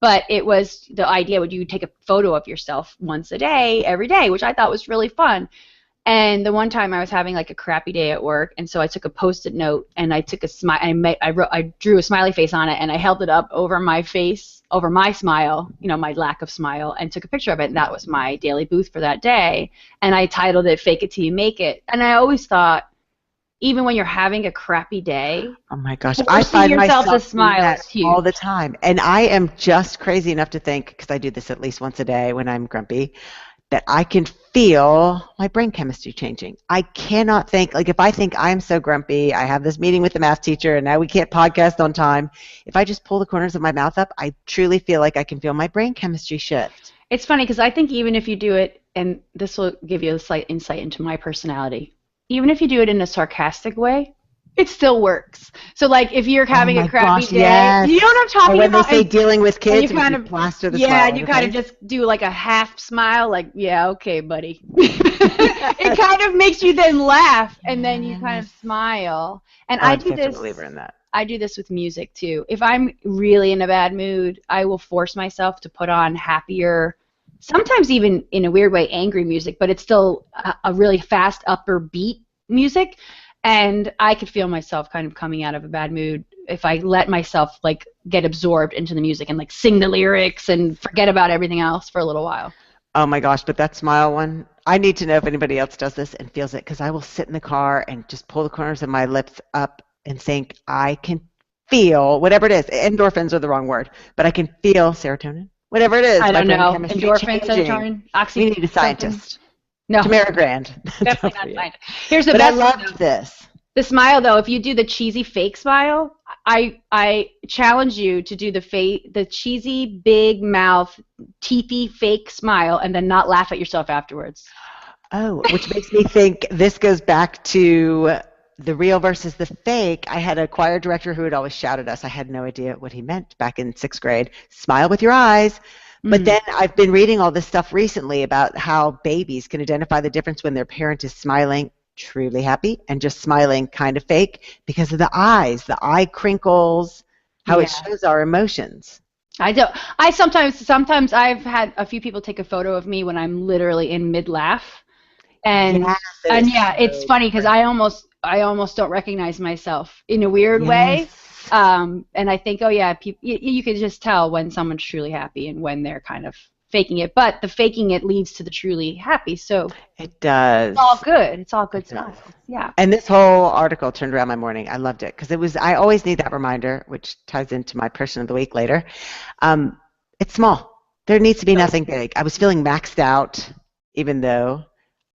A: But it was the idea would you take a photo of yourself once a day, every day, which I thought was really fun. And the one time I was having like a crappy day at work, and so I took a Post-it note and I took a smile. I drew a smiley face on it, and I held it up over my face, over my smile, my lack of smile, and took a picture of it. And that was my Daily Booth for that day. And I titled it "Fake It Till You Make It." And I always thought, even when you're having a crappy day,
B: oh my gosh, I find myself
A: to smile
B: all the time. And I am just crazy enough to think, because I do this at least once a day when I'm grumpy, that I can feel my brain chemistry changing. I cannot think, like if I think I'm so grumpy, I have this meeting with the math teacher and now we can't podcast on time, if I just pull the corners of my mouth up, I truly feel like I can feel my brain chemistry shift.
A: It's funny because I think even if you do it, and this will give you a slight insight into my personality, even if you do it in a sarcastic way, it still works. So like if you're having a crappy day, you know what I'm talking
B: about? When they say
A: and,
B: dealing with kids,
A: you kind of
B: plaster the smile.
A: Yeah, you kind of just do like a half smile, like, yeah, okay, buddy. It kind of makes you then laugh, and then you kind of smile. And I do this.
B: Believer in that.
A: I do this with music too. If I'm really in a bad mood, I will force myself to put on happier, sometimes even in a weird way angry music, but it's still a really fast upper beat music. And I could feel myself kind of coming out of a bad mood if I let myself like get absorbed into the music and like sing the lyrics and forget about everything else for a little while.
B: Oh my gosh, but that smile one, I need to know if anybody else does this and feels it, because I will sit in the car and just pull the corners of my lips up and think I can feel whatever it is. Endorphins are the wrong word, but I can feel serotonin, whatever it is.
A: I don't know. Endorphins, serotonin, oxytocin.
B: We need a scientist.
A: No.
B: Tamara Grand.
A: Definitely not scientist. Here's the
B: but
A: best.
B: I loved this.
A: The smile, though, if you do the cheesy fake smile, I challenge you to do the cheesy, big mouth, teethy fake smile and then not laugh at yourself afterwards.
B: Oh, which makes me think this goes back to the real versus the fake. I had a choir director who would always shout at us. I had no idea what he meant back in 6th grade. Smile with your eyes. But then I've been reading all this stuff recently about how babies can identify the difference when their parent is smiling truly happy and just smiling kind of fake because of the eyes, the eye crinkles, how it shows our emotions.
A: Sometimes I've had a few people take a photo of me when I'm literally in mid-laugh. And it's funny because I almost don't recognize myself in a weird way. And I think, you can just tell when someone's truly happy and when they're kind of faking it. But the faking it leads to the truly happy. So
B: it does.
A: It's all good. It's all good stuff. Yeah.
B: And this whole article turned around my morning. I loved it because I always need that reminder, which ties into my person of the week later. It's small. There needs to be nothing big. I was feeling maxed out, even though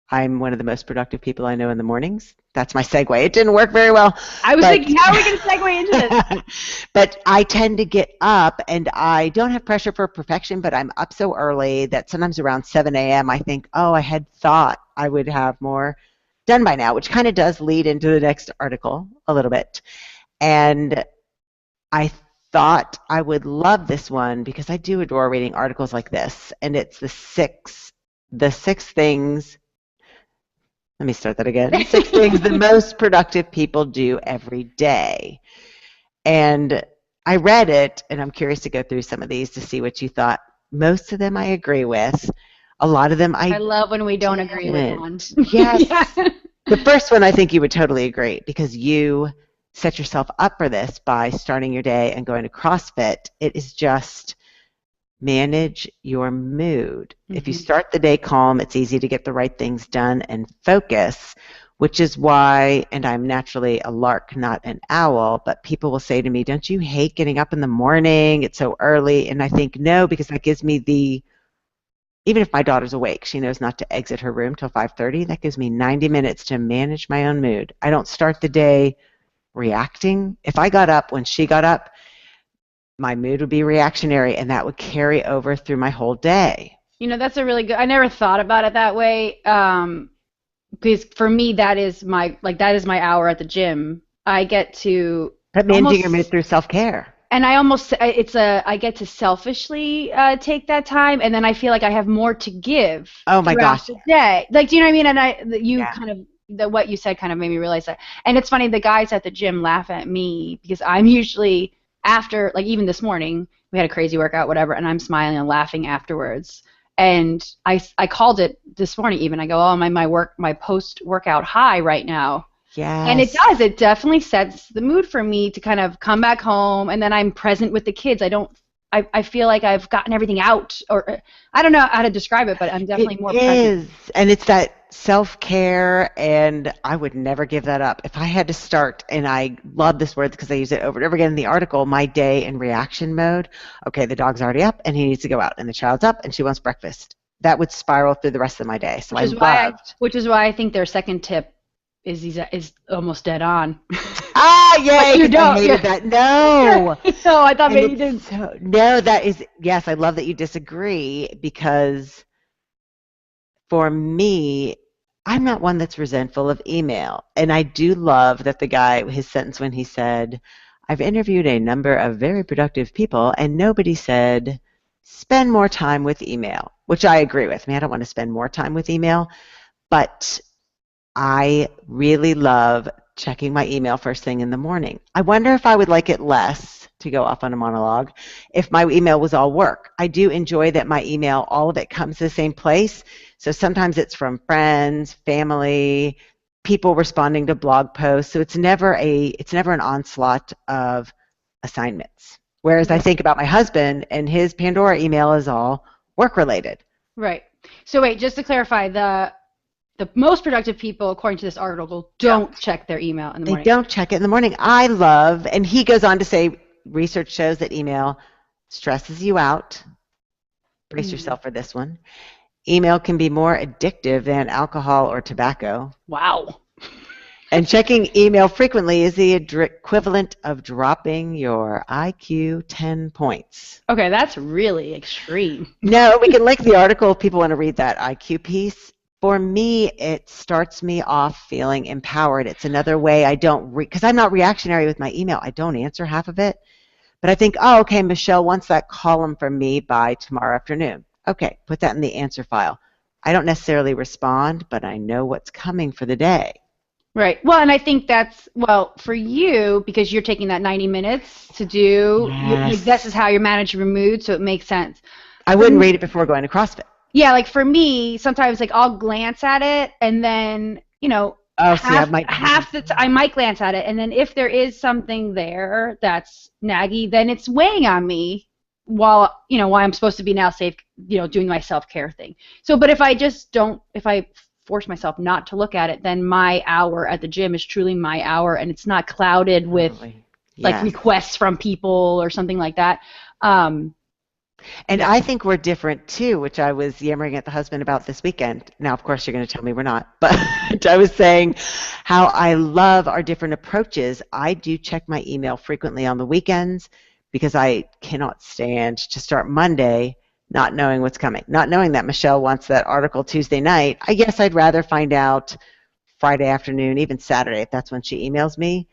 B: I'm one of the most productive people I know in the mornings. That's my segue. It didn't work very well.
A: I was thinking, how are we going to segue into this?
B: But I tend to get up, and I don't have pressure for perfection, but I'm up so early that sometimes around 7 a.m. I think, I had thought I would have more done by now, which kind of does lead into the next article a little bit. And I thought I would love this one because I do adore reading articles like this, and it's the six things. Let me start that again. 6 things the most productive people do every day. And I read it, and I'm curious to go through some of these to see what you thought. Most of them I agree with. A lot of them I
A: love when we don't agree with one.
B: Yes. Yeah. The first one I think you would totally agree because you set yourself up for this by starting your day and going to CrossFit. It is just manage your mood. If you start the day calm, it's easy to get the right things done and focus. which is why, and I'm naturally a lark, not an owl, but people will say to me, don't you hate getting up in the morning? It's so early. And I think, no, because that gives me even if my daughter's awake, she knows not to exit her room till 5:30. That gives me 90 minutes to manage my own mood. I don't start the day reacting. If I got up when she got up, my mood would be reactionary, and that would carry over through my whole day.
A: That's a really good, I never thought about it that way. Because for me, that is my hour at the gym. I get to
B: managing your mood through self-care.
A: And I get to selfishly take that time, and then I feel like I have more to give.
B: Oh my gosh.
A: The day. Like, do you know what I mean? And what you said kind of made me realize that. And it's funny, the guys at the gym laugh at me because I'm usually after, like even this morning, we had a crazy workout, whatever, and I'm smiling and laughing afterwards. And I called it this morning even. I go, oh, my post-workout high right now.
B: Yes.
A: And it does. It definitely sets the mood for me to kind of come back home, and then I'm present with the kids. I feel like I've gotten everything out, or I don't know how to describe it, but I'm definitely more present.
B: It is, and it's that self-care, and I would never give that up. If I had to start, and I love this word because I use it over and over again in the article, my day in reaction mode. Okay, the dog's already up, and he needs to go out, and the child's up, and she wants breakfast. That would spiral through the rest of my day. So
A: which is why I think their second tip is almost dead on.
B: Ah, yay! You don't. I hated that. No.
A: No, I thought maybe you didn't.
B: No, that is, yes, I love that you disagree, because for me, I'm not one that's resentful of email. And I do love that his sentence when he said, I've interviewed a number of very productive people, and nobody said, spend more time with email, which I agree with. I don't want to spend more time with email, but I really love checking my email first thing in the morning. I wonder if I would like it less, to go off on a monologue, if my email was all work. I do enjoy that my email, all of it comes to the same place. So sometimes it's from friends, family, people responding to blog posts. So it's never an onslaught of assignments. Whereas I think about my husband, and his Pandora email is all work related.
A: Right. So wait, just to clarify, the most productive people, according to this article, don't check their email in the morning.
B: They don't check it in the morning. I love, and he goes on to say, research shows that email stresses you out. Brace yourself for this one. Email can be more addictive than alcohol or tobacco.
A: Wow.
B: And checking email frequently is the equivalent of dropping your IQ 10 points.
A: Okay, that's really extreme.
B: No, we can link the article if people want to read that IQ piece. For me, it starts me off feeling empowered. It's another way I don't, because I'm not reactionary with my email. I don't answer half of it. But I think, oh, okay, Michelle wants that column from me by tomorrow afternoon. Okay, put that in the answer file. I don't necessarily respond, but I know what's coming for the day.
A: Right. Well, and I think that's, for you, because you're taking that 90 minutes to do,
B: yes.
A: This is how you're managing your mood, so it makes sense.
B: I wouldn't read it before going to CrossFit.
A: Yeah, like for me, sometimes like I'll glance at it, and then, I might glance at it, and then if there is something there that's naggy, then it's weighing on me while I'm supposed to be now safe, doing my self-care thing. So, but if I force myself not to look at it, then my hour at the gym is truly my hour, and it's not clouded with like requests from people or something like that.
B: And I think we're different too, which I was yammering at the husband about this weekend. Now, of course, you're going to tell me we're not, but I was saying how I love our different approaches. I do check my email frequently on the weekends because I cannot stand to start Monday not knowing what's coming, not knowing that Michelle wants that article Tuesday night. I guess I'd rather find out Friday afternoon, even Saturday, if that's when she emails me,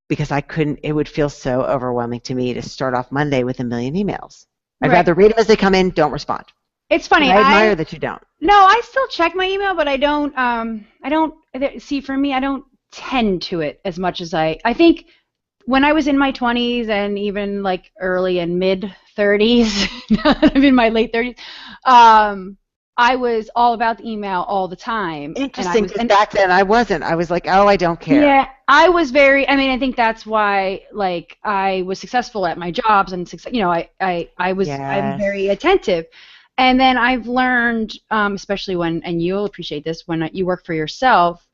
B: because it would feel so overwhelming to me to start off Monday with a million emails. I'd rather read them as they come in, don't respond.
A: It's funny.
B: And I admire that you don't.
A: No, I still check my email, but I don't, see, for me, I don't tend to it as much as I think when I was in my 20s and even like early and mid 30s, I'm in my late 30s, I was all about the email all the time.
B: Interesting, because back then I wasn't. I was like, oh, I don't care.
A: Yeah, I was I think that's why, like, I was successful at my jobs and I'm very attentive. And then I've learned, especially and you'll appreciate this, when you work for yourself,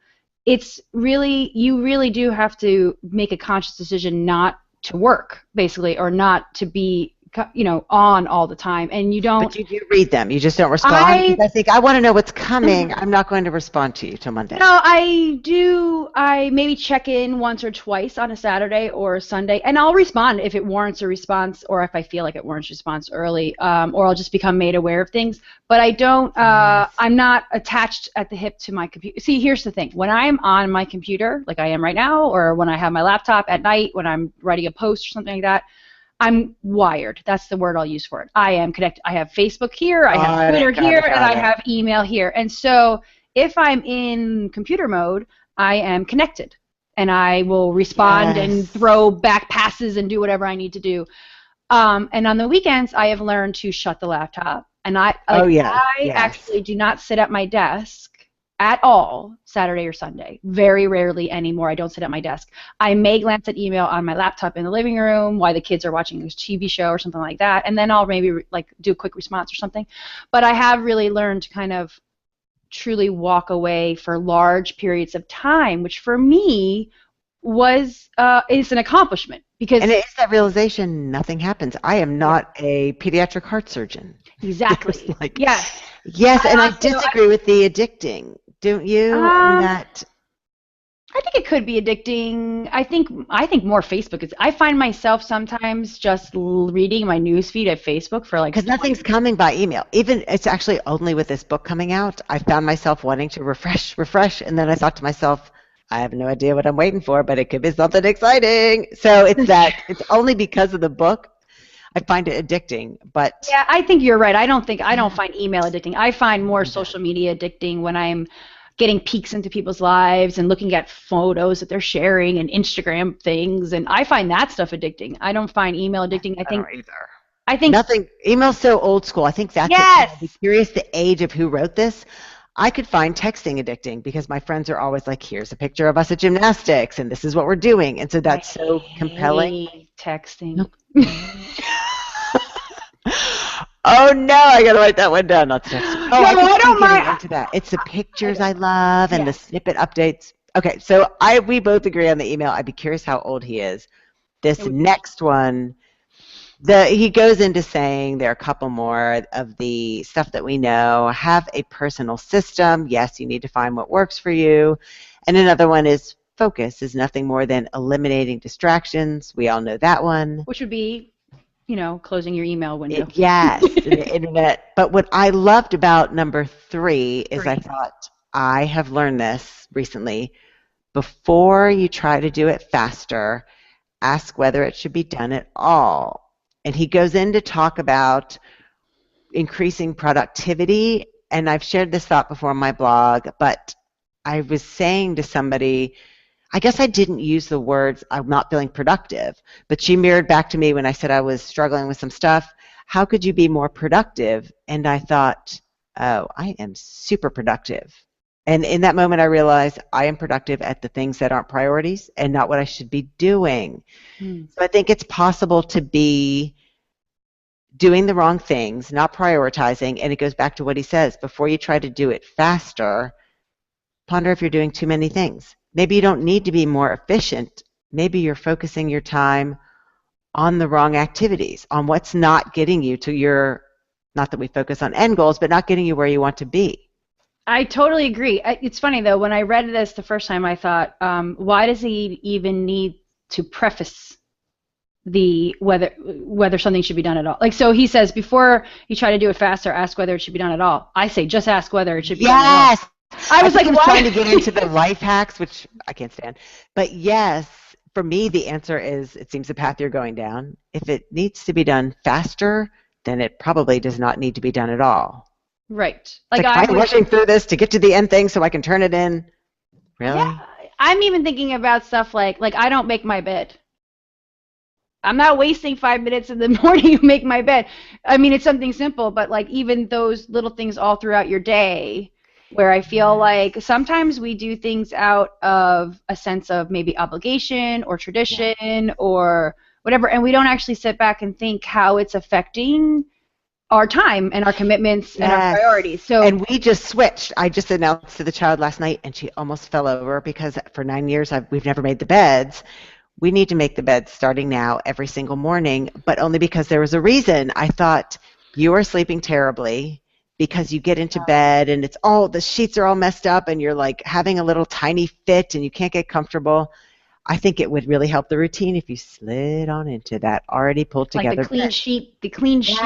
A: it's really, you really do have to make a conscious decision not to work, basically, or not to be, on all the time. And you don't.
B: But you do read them. You just don't respond. Because I think I want to know what's coming. I'm not going to respond to you till Monday.
A: No, I do. I maybe check in once or twice on a Saturday or a Sunday, and I'll respond if it warrants a response, or if I feel like it warrants a response early, or I'll just become made aware of things. But I don't. I'm not attached at the hip to my computer. See, here's the thing: when I'm on my computer, like I am right now, or when I have my laptop at night, when I'm writing a post or something like that, I'm wired. That's the word I'll use for it. I am connected. I have Facebook here, I have Twitter here, and I have email here. And so if I'm in computer mode, I am connected. And I will respond and throw back passes and do whatever I need to do. And on the weekends, I have learned to shut the laptop. And I actually do not sit at my desk at all Saturday or Sunday. Very rarely anymore. I don't sit at my desk. I may glance at email on my laptop in the living room while the kids are watching a TV show or something like that, and then I'll maybe do a quick response or something. But I have really learned to kind of truly walk away for large periods of time, which for me is an accomplishment.
B: And it is that realization nothing happens. I am not a pediatric heart surgeon.
A: Exactly.
B: Yes, and I disagree with the addicting. Don't you?
A: I think it could be addicting. I think more Facebook is. I find myself sometimes just reading my news feed at Facebook for
B: because nothing's coming by email. Even it's actually only with this book coming out, I found myself wanting to refresh, and then I thought to myself, I have no idea what I'm waiting for, but it could be something exciting. So it's it's only because of the book. I find it addicting, but
A: yeah, I think you're right. I don't find email addicting. I find more social media addicting when I'm getting peeks into people's lives and looking at photos that they're sharing and Instagram things, and I find that stuff addicting. I don't find email addicting. I don't either. I think
B: nothing. Email's so old school. I think that's
A: I'd
B: be curious the age of who wrote this. I could find texting addicting because my friends are always like, here's a picture of us at gymnastics and this is what we're doing, and so that's so compelling.
A: Texting.
B: Oh no, I gotta write that one down. Not texting.
A: No, I don't mind.
B: Into that. It's the pictures I love and the snippet updates. Okay, so we both agree on the email. I'd be curious how old he is. This next one, he goes into saying there are a couple more of the stuff that we know. Have a personal system. Yes, you need to find what works for you. And another one is focus is nothing more than eliminating distractions. We all know that one.
A: Which would be, closing your email window.
B: Yes, the internet. But what I loved about number 3 is I thought, I have learned this recently. Before you try to do it faster, ask whether it should be done at all. And he goes in to talk about increasing productivity. And I've shared this thought before on my blog, but I was saying to somebody, I guess I didn't use the words, I'm not feeling productive, but she mirrored back to me when I said I was struggling with some stuff. How could you be more productive? And I thought, oh, I am super productive. And in that moment, I realized I am productive at the things that aren't priorities and not what I should be doing. So I think it's possible to be doing the wrong things, not prioritizing, and it goes back to what he says, before you try to do it faster, ponder if you're doing too many things. Maybe you don't need to be more efficient. Maybe you're focusing your time on the wrong activities, on what's not getting you to your, not that we focus on end goals, but not getting you where you want to be.
A: I totally agree. It's funny, though, when I read this the first time, I thought, why does he even need to preface the whether something should be done at all? Like, so he says, before you try to do it faster, ask whether it should be done at all. I say, just ask whether it should be done at all. I was like,
B: I'm trying to get into the life hacks, which I can't stand. But yes, for me, the answer is, it seems the path you're going down. If it needs to be done faster, then it probably does not need to be done at all.
A: Right.
B: Like I'm rushing through this to get to the end thing so I can turn it in. Really?
A: Yeah. I'm even thinking about stuff like I don't make my bed. I'm not wasting 5 minutes in the morning to make my bed. I mean, it's something simple, but even those little things all throughout your day, where I feel like sometimes we do things out of a sense of maybe obligation or tradition or whatever, and we don't actually sit back and think how it's affecting our time and our commitments and our priorities. So,
B: and we just switched. I just announced to the child last night, and she almost fell over because for 9 years we've never made the beds. We need to make the beds starting now every single morning, but only because there was a reason. I thought, you are sleeping terribly because you get into bed and it's all, the sheets are all messed up and you're like having a little tiny fit and you can't get comfortable. I think it would really help the routine if you slid on into that already pulled together.
A: Like the clean sheet,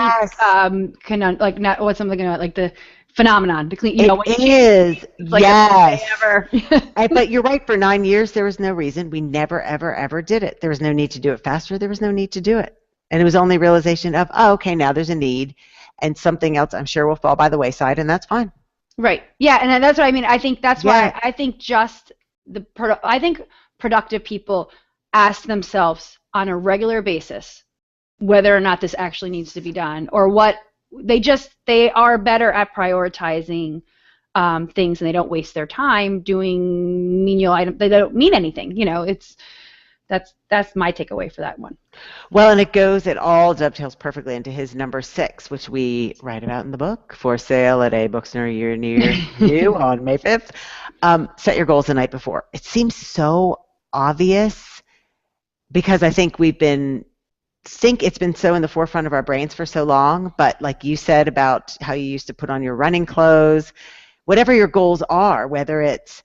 A: like not what's something like the phenomenon. The clean,
B: it is.
A: Like
B: ever. But you're right. For 9 years, there was no reason. We never, ever, ever did it. There was no need to do it faster. There was no need to do it. And it was only realization of, oh, okay, now there's a need, and something else I'm sure will fall by the wayside, and that's fine.
A: Right. Yeah, and that's what I mean. I think that's why I think productive people ask themselves on a regular basis whether or not this actually needs to be done, or what they are better at prioritizing things, and they don't waste their time doing menial items. They don't mean anything. That's my takeaway for that one.
B: Well, and it all dovetails perfectly into his number 6, which we write about in the book, for sale at a bookstore near you on May 5th. Set your goals the night before. It seems so obvious because I think it's been so in the forefront of our brains for so long, but like you said about how you used to put on your running clothes, whatever your goals are, whether it's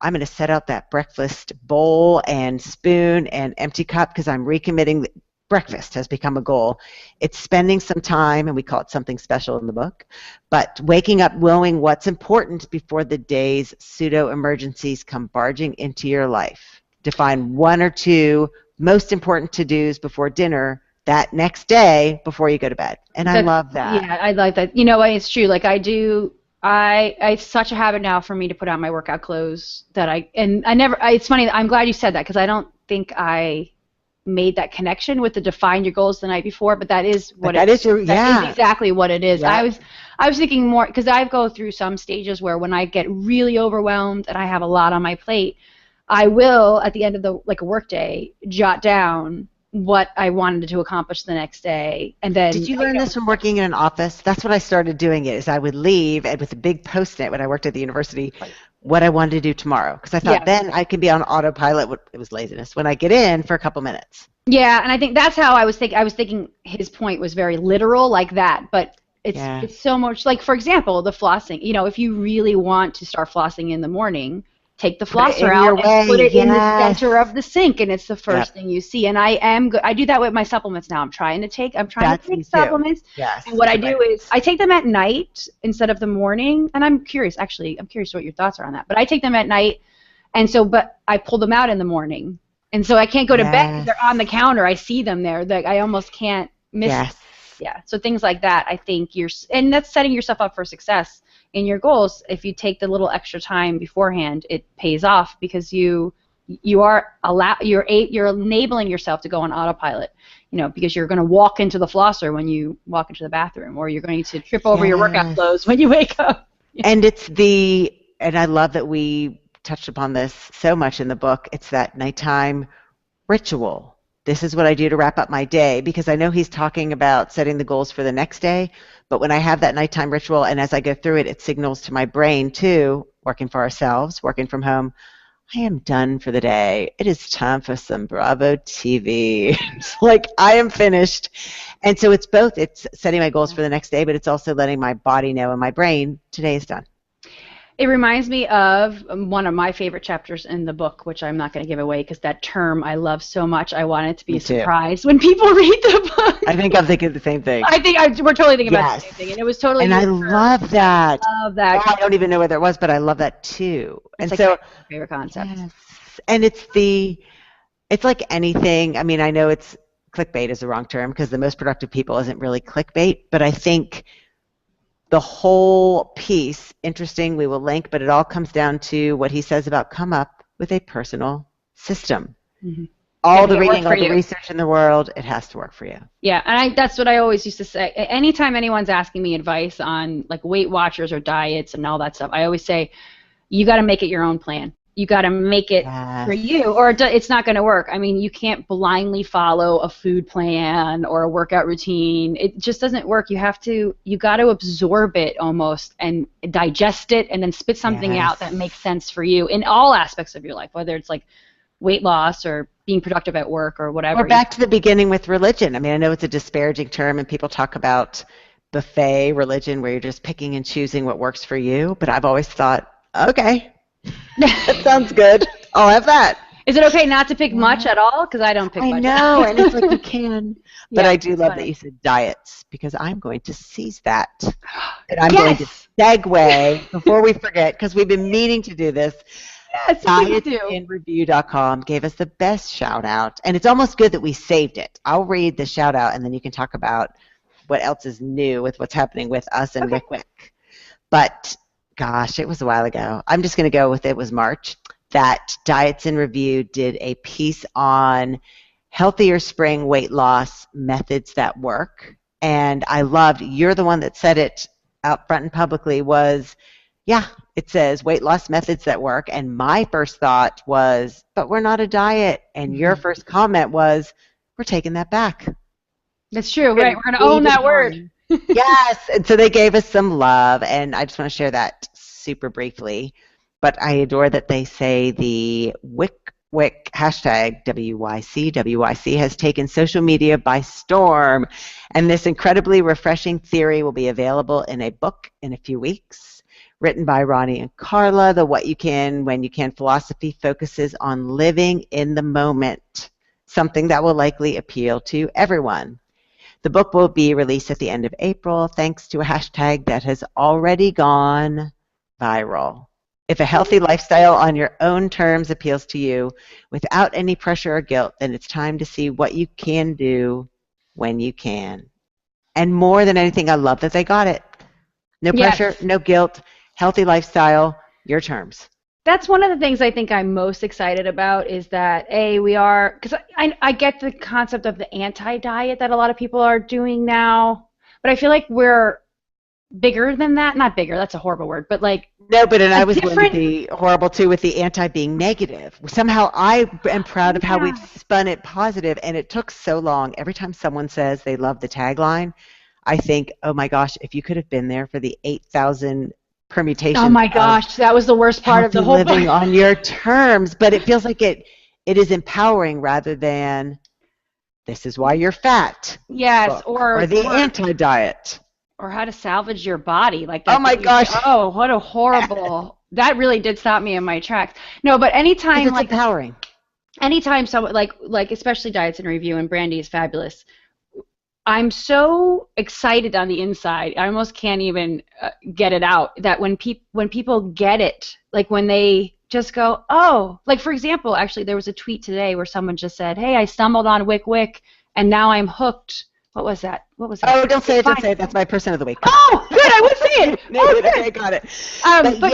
B: I'm going to set out that breakfast bowl and spoon and empty cup because I'm recommitting. Breakfast has become a goal. It's spending some time, and we call it something special in the book, but waking up knowing what's important before the day's pseudo-emergencies come barging into your life. Define 1 or 2 most important to-dos before dinner that next day before you go to bed. And I love that.
A: Yeah, I like that. It's true. Like it's such a habit now for me to put on my workout clothes it's funny, I'm glad you said that because I don't think I made that connection with the define your goals the night before, but that is that is exactly what it is. Yeah. I was thinking more because I go through some stages where when I get really overwhelmed and I have a lot on my plate, I will at the end of a work day jot down what I wanted to accomplish the next day, and then.
B: Did you learn this from working in an office? That's what I started doing. Is I would leave and with a big Post-it when I worked at the university, what I wanted to do tomorrow, because I thought then I can be on autopilot. It was laziness when I get in for a couple minutes.
A: Yeah, and I think that's how I was thinking. I was thinking his point was very literal, like that, but it's so much like, for example, the flossing. If you really want to start flossing in the morning, take the flosser out and put it in the center of the sink, and it's the first thing you see. And I do that with my supplements now. I'm trying to take supplements. Yes. And what I do is I take them at night instead of the morning. And I'm curious what your thoughts are on that. But I take them at night, but I pull them out in the morning. And so I can't go to bed because they're on the counter. I see them there. I almost can't miss them. Yeah. So things like that, I think and that's setting yourself up for success in your goals. If you take the little extra time beforehand, it pays off because you're enabling yourself to go on autopilot, because you're going to walk into the flosser when you walk into the bathroom, or you're going to trip over your workout clothes when you wake up.
B: And and I love that we touched upon this so much in the book. It's that nighttime ritual. This is what I do to wrap up my day, because I know he's talking about setting the goals for the next day, but when I have that nighttime ritual and as I go through it, it signals to my brain too, working for ourselves, working from home, I am done for the day. It is time for some Bravo TV. It's like I am finished. And so it's both. It's setting my goals for the next day, but it's also letting my body know and my brain, today is done.
A: It reminds me of one of my favorite chapters in the book, which I'm not going to give away because that term I love so much. I want it to be a surprise when people read the book.
B: I think I'm thinking the same thing.
A: I think we're totally thinking about the same thing, and it was totally.
B: And I love that.
A: I love that.
B: I don't even know whether it was, but I love that too.
A: It's
B: and
A: my favorite concept.
B: Yes. And it's like anything. I mean, I know clickbait is the wrong term because the most productive people isn't really clickbait, but I think the whole piece, interesting, we will link, but it all comes down to what he says about come up with a personal system. Mm-hmm. All the reading, all the research in the world, it has to work for you.
A: Yeah, and that's what I always used to say. Anytime anyone's asking me advice on like Weight Watchers or diets and all that stuff, I always say, you got to make it your own plan. You got to make it for you, or it's not going to work. I mean, you can't blindly follow a food plan or a workout routine. It just doesn't work. You got to absorb it almost and digest it and then spit something out that makes sense for you in all aspects of your life, whether it's like weight loss or being productive at work or whatever.
B: Or back to the beginning with religion. I mean, I know it's a disparaging term and people talk about buffet religion where you're just picking and choosing what works for you, but I've always thought, okay, that sounds good. I'll have that.
A: Is it okay not to pick much at all? Because I don't pick much.
B: I know, and it's like you can. But I do love that you said diets, because I'm going to seize that. And I'm going to segue before we forget, because we've been meaning to do this.
A: Yes,
B: DietsInReview.com gave us the best shout out, and it's almost good that we saved it. I'll read the shout out, and then you can talk about what else is new with what's happening with us and Wick Wick. But gosh, it was a while ago. I'm just going to go with it was March that Diets in Review did a piece on healthier spring weight loss methods that work. And I loved, you're the one that said it out front and publicly, was, it says weight loss methods that work. And my first thought was, but we're not a diet. And your first comment was, we're taking that back.
A: That's true, right? We're going to own that word.
B: Yes, and so they gave us some love, and I just want to share that super briefly. But I adore that they say the Wick hashtag WYC has taken social media by storm, and this incredibly refreshing theory will be available in a book in a few weeks. Written by Ronnie and Carla, the What You Can, When You Can philosophy focuses on living in the moment, something that will likely appeal to everyone. The book will be released at the end of April, thanks to a hashtag that has already gone viral. If a healthy lifestyle on your own terms appeals to you without any pressure or guilt, then it's time to see what you can do when you can. And more than anything, I love that they got it. No pressure, no guilt, healthy lifestyle, your terms.
A: That's one of the things I think I'm most excited about is that, we are, because I get the concept of the anti-diet that a lot of people are doing now, but I feel like we're bigger than that. Not bigger, that's a horrible word, but like.
B: No, but I was going to be horrible too with the anti being negative. Somehow I am proud of how we've spun it positive, and it took so long. Every time someone says they love the tagline, I think, oh my gosh, if you could have been there for the 8,000 permutations.
A: Oh my gosh, that was the worst part of the whole
B: living on your terms. But it feels like it is empowering rather than this is why you're fat.
A: Yes, or
B: the anti-diet.
A: Or how to salvage your body. Like that.
B: Oh my gosh.
A: Oh, what a horrible. That really did stop me in my tracks. No, but anytime
B: it's empowering.
A: Anytime someone like especially Diets in Review, and Brandy is fabulous. I'm so excited on the inside. I almost can't even get it out. That when people get it, like when they just go, oh, like for example, actually there was a tweet today where someone just said, hey, I stumbled on Wick Wick and now I'm hooked. What was that?
B: Oh, don't say it. Don't say it. That's my person of the week.
A: Oh, good. I was saying.
B: Okay, got it.
A: But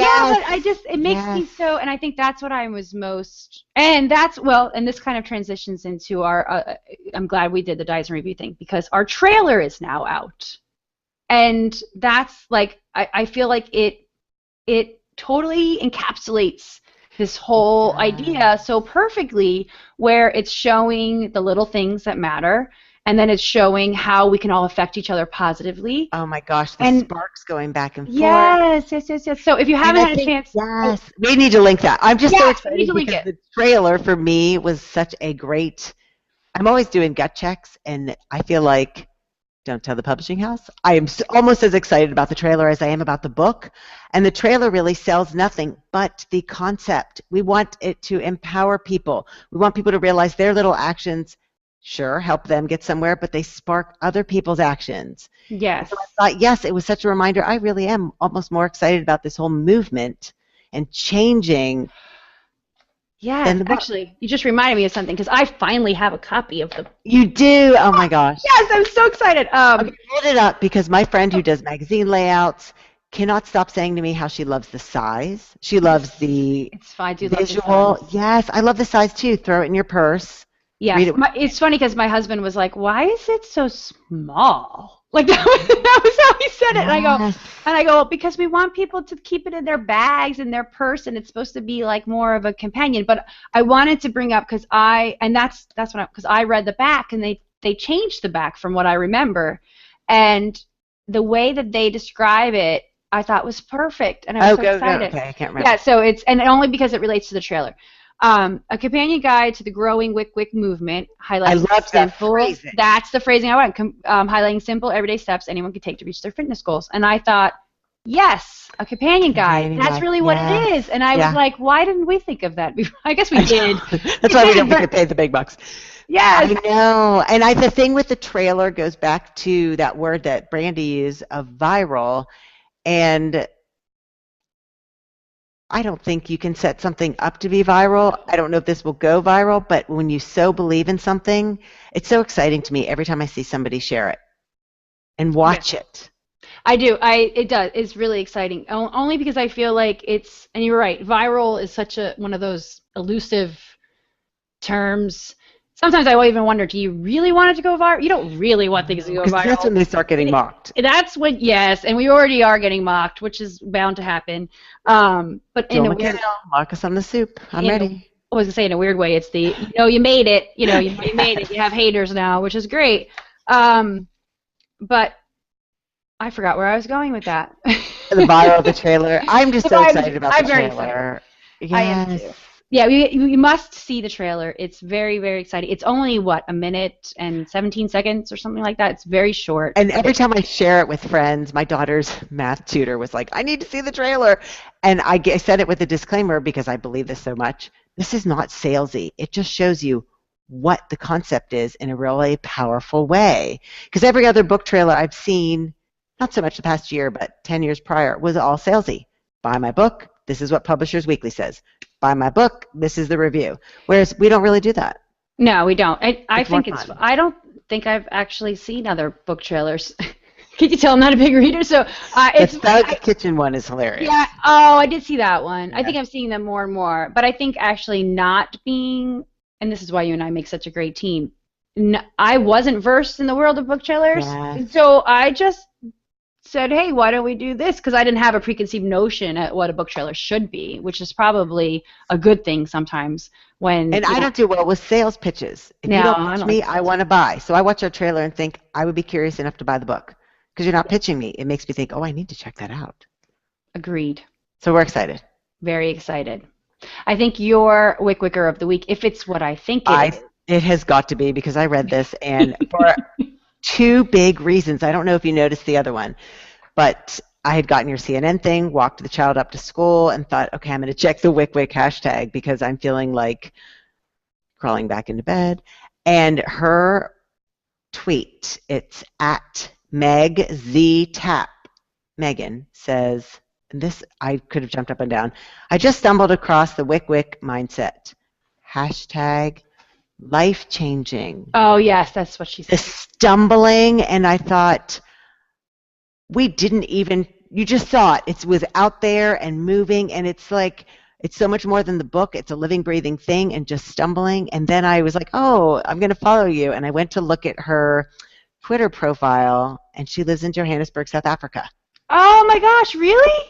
A: it makes me so, and I think that's what I was most, and this kind of transitions into our, I'm glad we did the Diets and Review thing, because our trailer is now out. And that's like, I feel like it totally encapsulates this whole idea so perfectly, where it's showing the little things that matter. And then it's showing how we can all affect each other positively.
B: Oh my gosh, the sparks going back and forth.
A: Yes. So if you haven't had a chance,
B: we need to link that. I'm just so excited because the trailer for me was such a great. I'm always doing gut checks, and I feel like, don't tell the publishing house, I am almost as excited about the trailer as I am about the book. And the trailer really sells nothing but the concept. We want it to empower people. We want people to realize their little actions. Sure, help them get somewhere, but they spark other people's actions.
A: Yes.
B: So I thought, yes, it was such a reminder. I really am almost more excited about this whole movement and changing.
A: Yeah, actually, you just reminded me of something, because I finally have a copy of the.
B: You do? Oh my gosh.
A: Yes, I'm so excited.
B: Okay, hold it up, because my friend who does magazine layouts cannot stop saying to me how she loves the size. She loves the visual. Yes, I love the size too. Throw it in your purse.
A: Yeah, it's funny because my husband was like, why is it so small? Like that was how he said it.
B: Yes.
A: And I go, well, because we want people to keep it in their bags, in their purse, and it's supposed to be like more of a companion. But I wanted to bring up because I read the back, and they changed the back from what I remember, and the way that they describe it, I thought was perfect, and I was so excited.
B: Okay, I can't remember.
A: Yeah, so and only because it relates to the trailer. A companion guide to the growing Wick Wick movement, highlighting
B: I love
A: simple.
B: That phrasing.
A: That's the phrasing I want. Highlighting simple, everyday steps anyone can take to reach their fitness goals. And I thought, yes, a companion guide. That's really what it is. And I was like, why didn't we think of that before? I guess we did.
B: That's why we don't get paid the big bucks.
A: Yes.
B: I know. And the thing with the trailer goes back to that word that Brandy used of viral. And I don't think you can set something up to be viral. I don't know if this will go viral, but when you so believe in something, it's so exciting to me every time I see somebody share it and watch it.
A: I do. It does. It's really exciting. Only because I feel like it's, and you're right, viral is such one of those elusive terms. Sometimes I even wonder, do you really want it to go viral? You don't really want things to go viral.
B: Because that's when they start getting mocked.
A: That's when, yes, and we already are getting mocked, which is bound to happen. But in a weird,
B: mock us on the soup. I'm ready.
A: I was gonna say in a weird way, it's the you made it. You made it. You have haters now, which is great. But I forgot where I was going with that.
B: The viral of the trailer. I'm just so excited about the trailer.
A: Yes. I am too. Yeah, you must see the trailer. It's very, very exciting. It's only, a minute and 17 seconds or something like that. It's very short.
B: And every time I share it with friends, my daughter's math tutor was like, I need to see the trailer. And I said it with a disclaimer because I believe this so much. This is not salesy. It just shows you what the concept is in a really powerful way. Because every other book trailer I've seen, not so much the past year, but 10 years prior, was all salesy. Buy my book. This is what Publishers Weekly says. Buy my book. This is the review. Whereas we don't really do that.
A: No, we don't. I think it's. I don't think I've actually seen other book trailers. Can you tell I'm not a big reader? So it's
B: the kitchen one is hilarious.
A: Yeah. Oh, I did see that one. Yeah. I think I'm seeing them more and more. But I think actually not being, and this is why you and I make such a great team. I wasn't versed in the world of book trailers, so I just said, hey, why don't we do this? Because I didn't have a preconceived notion at what a book trailer should be, which is probably a good thing sometimes. And
B: I don't do well with sales pitches. If you don't pitch me, I want to buy. So I watch our trailer and think, I would be curious enough to buy the book. Because you're not pitching me. It makes me think, I need to check that out.
A: Agreed.
B: So we're excited.
A: Very excited. I think your Wick Wicker of the week, if it's what I think it is.
B: It has got to be, because I read this, and for two big reasons. I don't know if you noticed the other one, but I had gotten your CNN thing, walked the child up to school, and thought, okay, I'm going to check the Wick Wick hashtag because I'm feeling like crawling back into bed. And her tweet, it's at Meg Z Tap. Megan says, and this I could have jumped up and down. I just stumbled across the Wick Wick mindset. Hashtag life-changing.
A: Oh, yes, that's what she said.
B: The stumbling, and I thought, we didn't even, you just saw it. It was out there and moving, and it's like, it's so much more than the book. It's a living, breathing thing, and just stumbling. And then I was like, oh, I'm going to follow you. And I went to look at her Twitter profile, and she lives in Johannesburg, South Africa.
A: Oh, my gosh, really?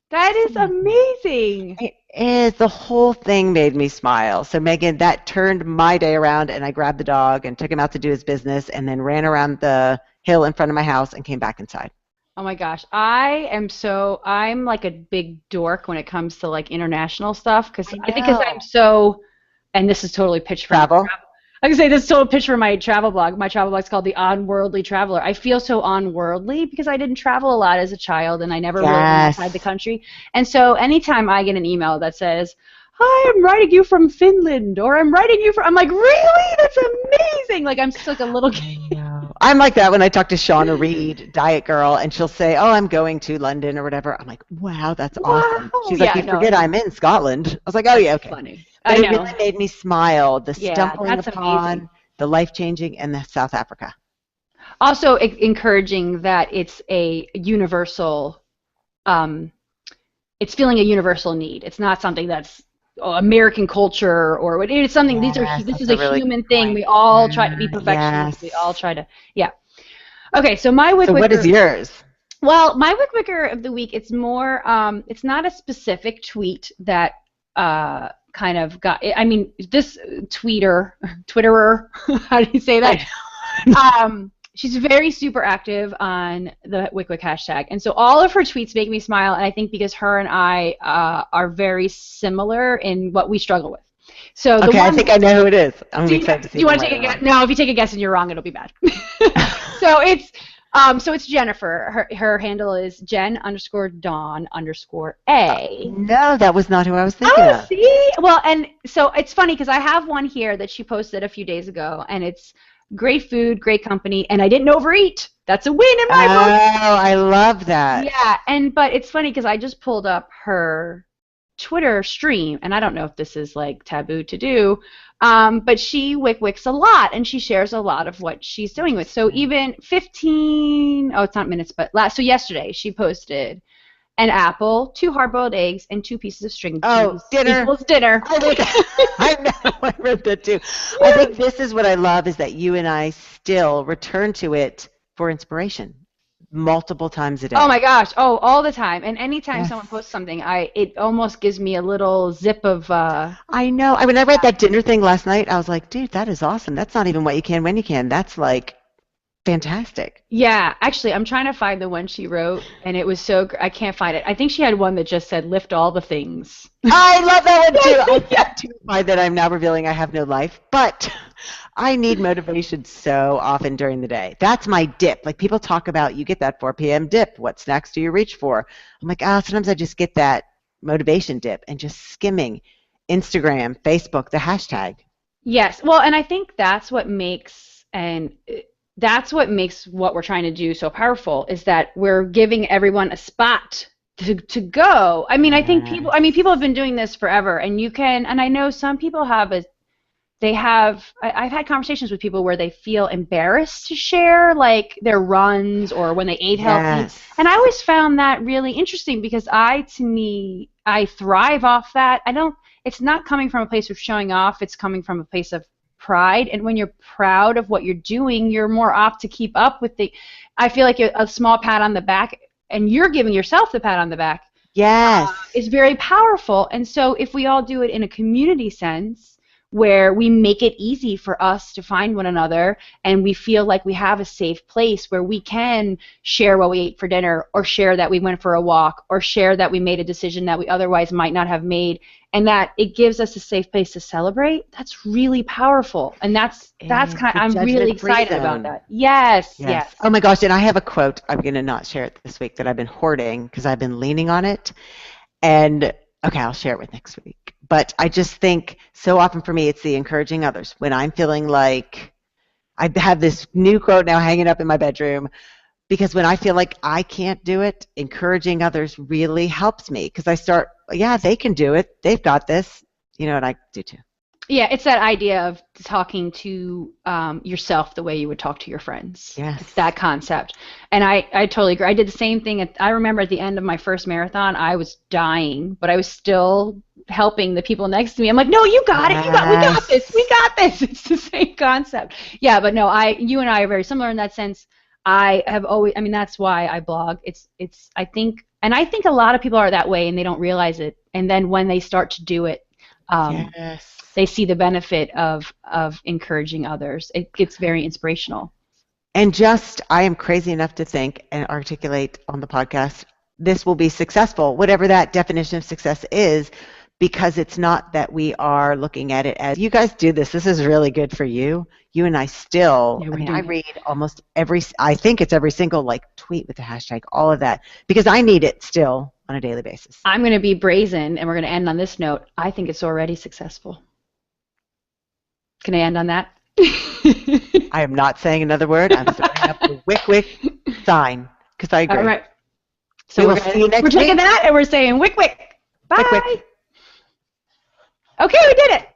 A: That is amazing.
B: It is. The whole thing made me smile. So, Megan, that turned my day around, and I grabbed the dog and took him out to do his business and then ran around the hill in front of my house and came back inside.
A: Oh, my gosh. I'm like a big dork when it comes to, like, international stuff because I think because I'm so, and this is totally pitch for travel. I can say this is total pitch for my travel blog. My travel blog is called The Unworldly Traveler. I feel so unworldly because I didn't travel a lot as a child and I never lived outside the country. And so anytime I get an email that says, hi, I'm writing you from Finland, or I'm writing you from, I'm like, really? That's amazing. Like, I'm just like a little kid.
B: I'm like that when I talk to Shauna Reed, Diet Girl, and she'll say, oh, I'm going to London or whatever. I'm like, wow, that's awesome. She's like, you forget I'm in Scotland. I was like, oh, yeah, okay.
A: Funny.
B: But it really made me smile, the stumbling upon, the life-changing, and the South Africa.
A: Also encouraging that it's a universal, it's feeling a universal need. It's not something that's American culture or what. It's something. This is a really human thing. We all try to be perfectionists. We all try to. Yeah. Okay, so my Wick Wicker.
B: So what is yours?
A: Well, my Wick Wicker of the week, it's more, it's not a specific tweet that kind of got, I mean, this Twitterer, how do you say that? She's very super active on the Wick Wick hashtag. And so all of her tweets make me smile, and I think because her and I are very similar in what we struggle with. So
B: okay, I think I know who it is. I'm excited to see.
A: Do you want to take a guess? No, if you take a guess and you're wrong, it'll be bad. So it's Jennifer. Her handle is Jen_Dawn_A.
B: No, that was not who I was thinking of.
A: See? Well, and so it's funny because I have one here that she posted a few days ago, and it's great food, great company, and I didn't overeat. That's a win in my book.
B: Oh, I love that.
A: Yeah, but it's funny because I just pulled up her Twitter stream, and I don't know if this is like taboo to do, but she wicks a lot, and she shares a lot of what she's doing with. So even 15, it's not minutes, but so yesterday she posted an apple, 2 hard-boiled eggs, and 2 pieces of string cheese.
B: Oh, dinner.
A: Equals dinner.
B: I know, I read that too. Yeah. I think this is what I love is that you and I still return to it for inspiration. Multiple times a day.
A: Oh my gosh! Oh, all the time. And anytime someone posts something, it almost gives me a little zip of.
B: I know. When I read that dinner thing last night, I was like, dude, that is awesome. That's not even what you can when you can. That's like fantastic.
A: Yeah, actually, I'm trying to find the one she wrote, and it was I can't find it. I think she had one that just said, "Lift all the things."
B: I love that one too. I get terrified that I'm now revealing I have no life, but I need motivation so often during the day. That's my dip. Like people talk about, you get that 4 p.m. dip. What snacks do you reach for? I'm like, sometimes I just get that motivation dip and just skimming Instagram, Facebook, the hashtag.
A: Yes. Well, and I think that's what makes what we're trying to do so powerful is that we're giving everyone a spot to go. I mean, I think people have been doing this forever, and you can, and I know some people I've had conversations with people where they feel embarrassed to share like their runs or when they ate healthy. And I always found that really interesting because I thrive off that. It's not coming from a place of showing off, it's coming from a place of pride. And when you're proud of what you're doing, you're more apt to keep up with I feel like a small pat on the back, and you're giving yourself the pat on the back.
B: Yes.
A: Is very powerful. And so if we all do it in a community sense, where we make it easy for us to find one another and we feel like we have a safe place where we can share what we ate for dinner or share that we went for a walk or share that we made a decision that we otherwise might not have made, and that it gives us a safe place to celebrate, that's really powerful. And that's I'm really excited about that. Yes.
B: Oh my gosh, and I have a quote. I'm going to not share it this week that I've been hoarding because I've been leaning on it. And okay, I'll share it with next week. But I just think so often for me, it's the encouraging others. When I'm feeling like I have this new quote now hanging up in my bedroom, because when I feel like I can't do it, encouraging others really helps me because I start, they can do it. They've got this, and I do too.
A: Yeah, it's that idea of talking to yourself the way you would talk to your friends.
B: Yes.
A: It's that concept. And I totally agree. I did the same thing. I remember at the end of my first marathon, I was dying, but I was still helping the people next to me. I'm like, no, you got it. We got this. We got this. It's the same concept. Yeah, but no, you and I are very similar in that sense. I have always, that's why I blog. I think a lot of people are that way and they don't realize it. And then when they start to do it, they see the benefit of encouraging others. It gets very inspirational.
B: And I am crazy enough to think and articulate on the podcast, this will be successful, whatever that definition of success is, because it's not that we are looking at it as, you guys do this is really good for you. You and I still, I read almost I think it's every single tweet with the hashtag, all of that, because I need it still on a daily basis.
A: I'm going to be brazen, and we're going to end on this note. I think it's already successful. Can I end on that?
B: I am not saying another word. I'm throwing up the wick sign because I agree.
A: All right. So we're taking that and we're saying wick. Bye. Wick. Okay, we did it.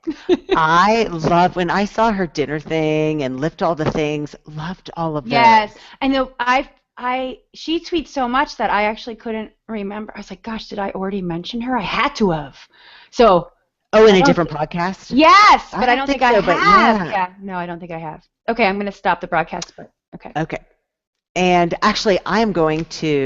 B: I love when I saw her dinner thing and lift all the things. Loved all of that.
A: Yes, and she tweets so much that I actually couldn't remember. I was like, gosh, did I already mention her? I had to have. So.
B: Oh, in a different podcast?
A: Yes, but I don't think I have.
B: Yeah.
A: No, I don't think I have. Okay, I'm going to stop the broadcast, but okay.
B: Okay. And actually, I am going to